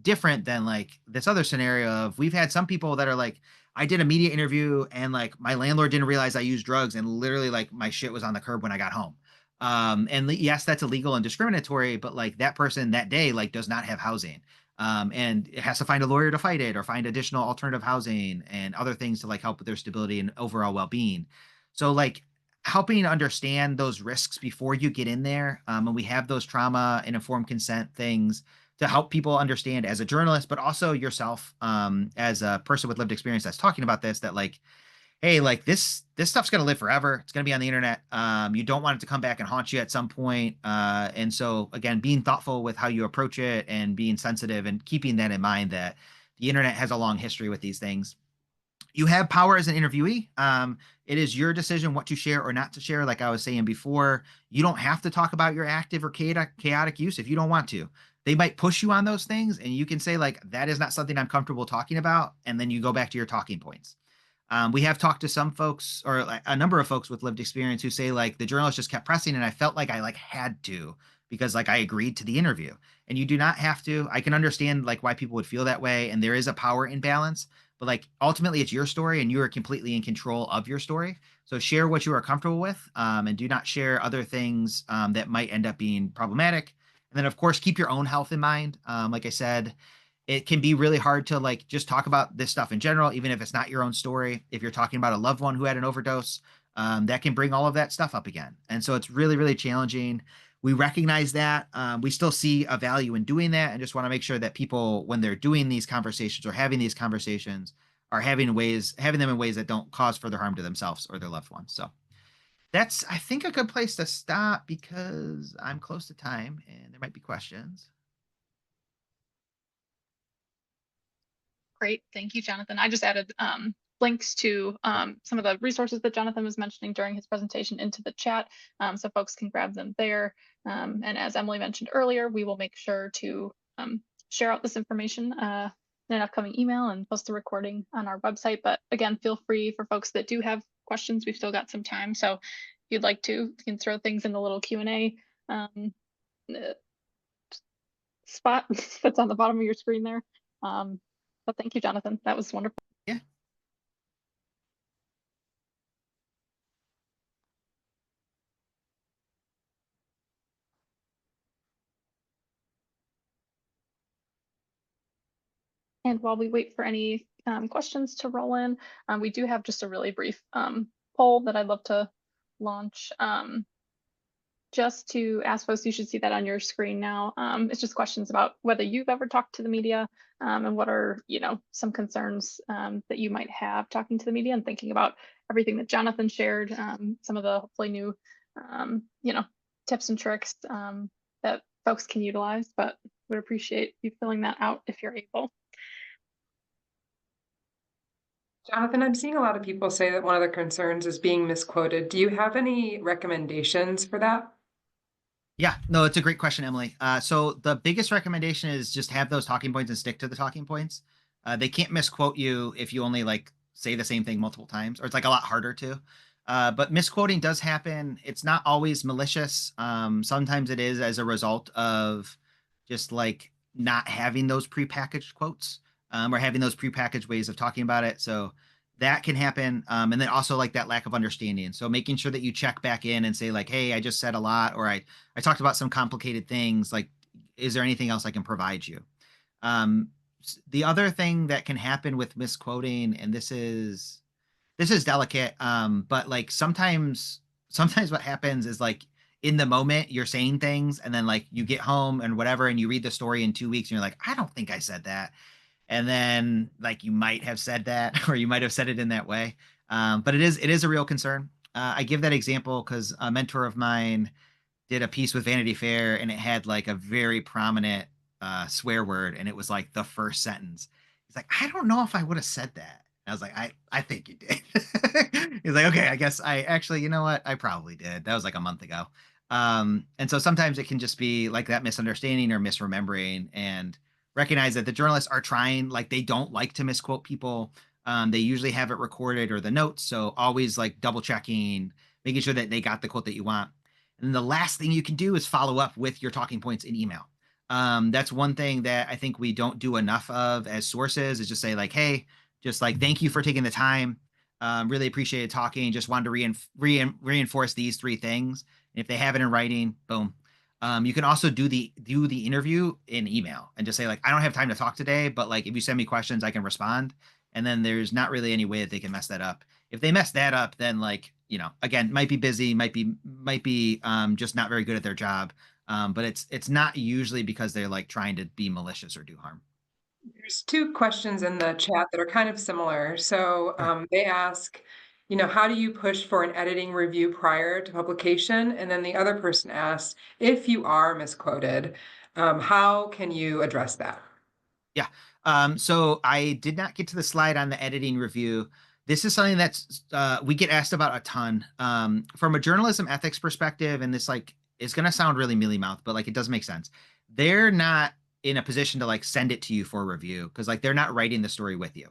different than like this other scenario of we've had some people that are like, "I did a media interview and like my landlord didn't realize I used drugs and literally like my shit was on the curb when I got home." And yes, that's illegal and discriminatory, but like that person that day like does not have housing, and it has to find a lawyer to fight it or find additional alternative housing and other things to like help with their stability and overall well-being. So like helping understand those risks before you get in there, and we have those trauma and informed consent things to help people understand as a journalist, but also yourself, as a person with lived experience that's talking about this, that like, hey, like this stuff's gonna live forever. It's gonna be on the internet. You don't want it to come back and haunt you at some point. And so again, being thoughtful with how you approach it and being sensitive and keeping that in mind that the internet has a long history with these things. You have power as an interviewee. It is your decision what to share or not to share. Like I was saying before, you don't have to talk about your active or chaotic use if you don't want to. They might push you on those things, and you can say like, "That is not something I'm comfortable talking about," and then you go back to your talking points. We have talked to some folks or like a number of folks with lived experience who say like the journalist just kept pressing and I felt like I like had to because like I agreed to the interview. And you do not have to. I can understand like why people would feel that way, and there is a power imbalance, but like ultimately it's your story and you are completely in control of your story. So share what you are comfortable with, and do not share other things that might end up being problematic. And then of course keep your own health in mind. Like I said, it can be really hard to like just talk about this stuff in general, even if it's not your own story. If you're talking about a loved one who had an overdose, that can bring all of that stuff up again. And so it's really, really challenging. We recognize that. We still see a value in doing that, and just want to make sure that people, when they're doing these conversations or having these conversations, are having them in ways that don't cause further harm to themselves or their loved ones. So that's, I think, a good place to stop because I'm close to time and there might be questions. Great, thank you, Jonathan. I just added links to some of the resources that Jonathan was mentioning during his presentation into the chat, so folks can grab them there. And as Emily mentioned earlier, we will make sure to share out this information in an upcoming email and post the recording on our website. But again, feel free for folks that do have questions. We've still got some time, so if you'd like to, you can throw things in the little Q&A spot that's on the bottom of your screen there. But thank you, Jonathan. That was wonderful. Yeah. And while we wait for any questions to roll in, we do have just a really brief poll that I'd love to launch. Just to ask folks, you should see that on your screen now. It's just questions about whether you've ever talked to the media, and what are, some concerns that you might have talking to the media and thinking about everything that Jonathan shared, some of the hopefully new, tips and tricks that folks can utilize, but would appreciate you filling that out if you're able. Jonathan, I'm seeing a lot of people say that one of the concerns is being misquoted. Do you have any recommendations for that? Yeah, no, it's a great question, Emily. So the biggest recommendation is just have those talking points and stick to the talking points. They can't misquote you if you only like say the same thing multiple times, or it's like a lot harder to. But misquoting does happen. It's not always malicious. Sometimes it is as a result of just like not having those prepackaged quotes, or having those prepackaged ways of talking about it. So that can happen. And then also like that lack of understanding. So making sure that you check back in and say like, hey, I just said a lot, or I talked about some complicated things. Like, is there anything else I can provide you? Um, the other thing that can happen with misquoting, and this is delicate, but like sometimes what happens is like in the moment you're saying things, and then like you get home and whatever, and you read the story in 2 weeks, and you're like, I don't think I said that. And then like you might have said that, or you might have said it in that way. But it is a real concern. I give that example because a mentor of mine did a piece with Vanity Fair, and it had like a very prominent swear word, and it was like the first sentence. He's like, I don't know if I would have said that. I was like, I think you did. He's like, okay, I guess I actually, you know what? I probably did. That was like a month ago. And so sometimes it can just be like that misunderstanding or misremembering, and recognize that the journalists are trying, like they don't like to misquote people. They usually have it recorded or the notes. So always like double checking, making sure that they got the quote that you want. And the last thing you can do is follow up with your talking points in email. That's one thing that I think we don't do enough of as sources, is just say like, hey, just like, thank you for taking the time. Really appreciated talking. Just wanted to reinforce these three things. And if they have it in writing, boom. You can also do the interview in email and just say like, I don't have time to talk today, but like if you send me questions, I can respond. And then there's not really any way that they can mess that up. If they mess that up, then like, again, might be busy, might be just not very good at their job. But it's not usually because they're like trying to be malicious or do harm. There's two questions in the chat that are kind of similar. So they ask, how do you push for an editing review prior to publication? And then the other person asks, if you are misquoted, how can you address that? Yeah. So I did not get to the slide on the editing review. This is something that's we get asked about a ton. From a journalism ethics perspective, and this like is gonna sound really mealy mouth, but like it does make sense. They're not in a position to like send it to you for review because like they're not writing the story with you.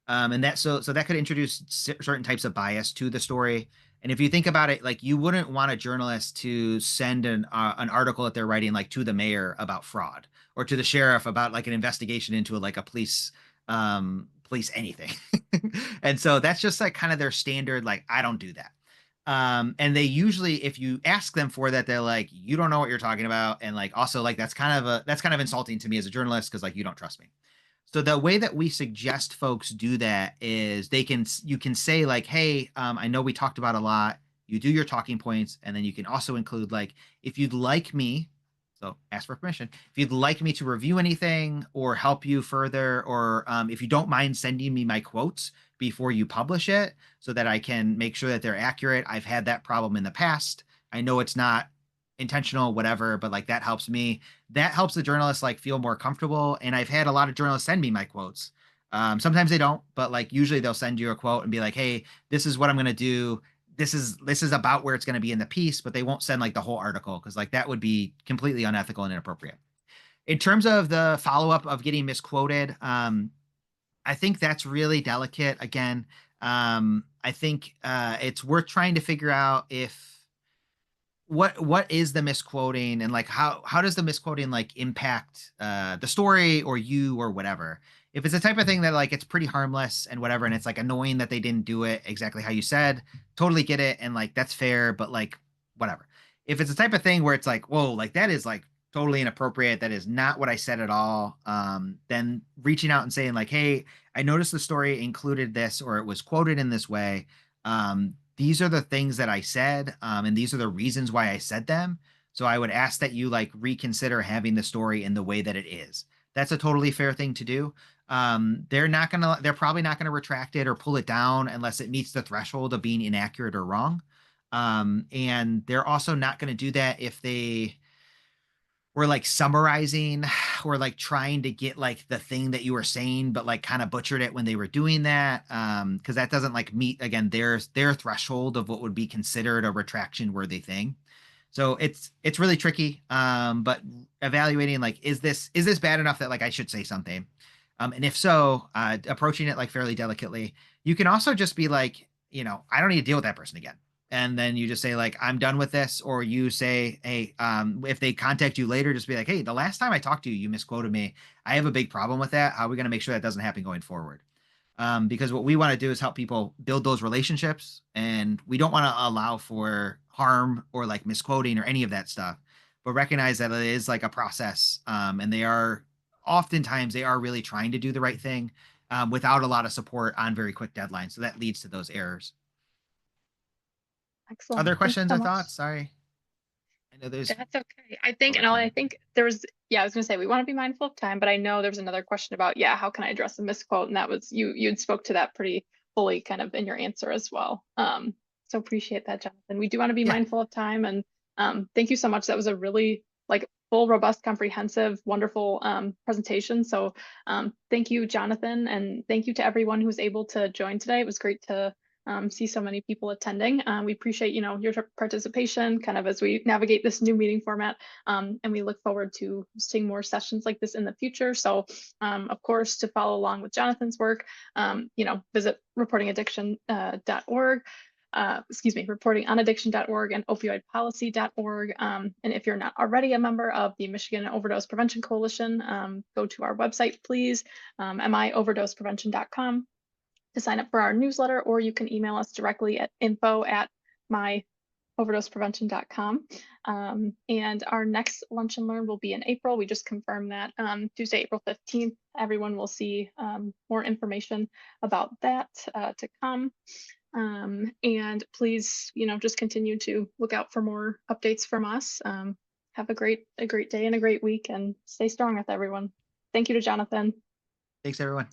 And that so that could introduce certain types of bias to the story. And if you think about it, like you wouldn't want a journalist to send an article that they're writing like to the mayor about fraud, or to the sheriff about like an investigation into like a police anything. And so that's just like kind of their standard, like I don't do that. And they usually, if you ask them for that, they're like, you don't know what you're talking about. And like also like that's kind of insulting to me as a journalist because like you don't trust me. So the way that we suggest folks do that is you can say like, hey, I know we talked about a lot. You do your talking points, and then you can also include like, if you'd like me, so ask for permission. If you'd like me to review anything or help you further, or if you don't mind sending me my quotes before you publish it so that I can make sure that they're accurate. I've had that problem in the past. I know it's not intentional, whatever, but like that helps me. That helps the journalist like feel more comfortable. And I've had a lot of journalists send me my quotes. Sometimes they don't, but like usually they'll send you a quote and be like, hey, this is what I'm going to do. This is about where it's going to be in the piece, but they won't send like the whole article because like that would be completely unethical and inappropriate. In terms of the follow-up of getting misquoted, I think that's really delicate. Again, I think it's worth trying to figure out if what is the misquoting, and like how does the misquoting like impact the story or you or whatever? If it's the type of thing that like it's pretty harmless and whatever, and it's like annoying that they didn't do it exactly how you said, totally get it, and like that's fair, but like whatever. If it's the type of thing where it's like, whoa, like that is like totally inappropriate, that is not what I said at all, then reaching out and saying like, hey, I noticed the story included this or it was quoted in this way. These are the things that I said, and these are the reasons why I said them. So I would ask that you like reconsider having the story in the way that it is. That's a totally fair thing to do. They're probably not gonna retract it or pull it down unless it meets the threshold of being inaccurate or wrong. And they're also not gonna do that if they were like summarizing or like trying to get like the thing that you were saying, but like kind of butchered it when they were doing that. Because that doesn't like meet again their threshold of what would be considered a retraction worthy thing. So it's really tricky. But evaluating like, is this bad enough that like I should say something? And if so, approaching it like fairly delicately. You can also just be like, I don't need to deal with that person again. And then you just say like, I'm done with this. Or you say, hey, if they contact you later, just be like, hey, the last time I talked to you, you misquoted me. I have a big problem with that. How are we going to make sure that doesn't happen going forward? Because what we want to do is help people build those relationships, and we don't want to allow for harm or like misquoting or any of that stuff, but recognize that it is like a process, and oftentimes they are really trying to do the right thing, without a lot of support on very quick deadlines. So that leads to those errors. Excellent. Other Thank you questions so or much. thoughts? Sorry. I know there's That's okay. I think, and I overtime. think there was, I was gonna say we want to be mindful of time, but I know there was another question about, how can I address a misquote? And that was you'd spoke to that pretty fully kind of in your answer as well. So appreciate that, Jonathan. We do want to be Yeah. mindful of time, and thank you so much. That was a really like full, robust, comprehensive, wonderful presentation. So thank you, Jonathan, and thank you to everyone who was able to join today. It was great to see so many people attending. We appreciate, your participation kind of as we navigate this new meeting format. And we look forward to seeing more sessions like this in the future. So of course, to follow along with Jonathan's work, visit reportingaddiction.org. reportingonaddiction.org and opioidpolicy.org. And if you're not already a member of the Michigan Overdose Prevention Coalition, go to our website, please, mioverdoseprevention.com. to sign up for our newsletter, or you can email us directly at info@myoverdoseprevention.com. And our next Lunch and Learn will be in April. We just confirmed that Tuesday, April 15th. Everyone will see more information about that to come. And please, just continue to look out for more updates from us. Have a great day and a great week, and stay strong with everyone. Thank you to Jonathan. Thanks, everyone.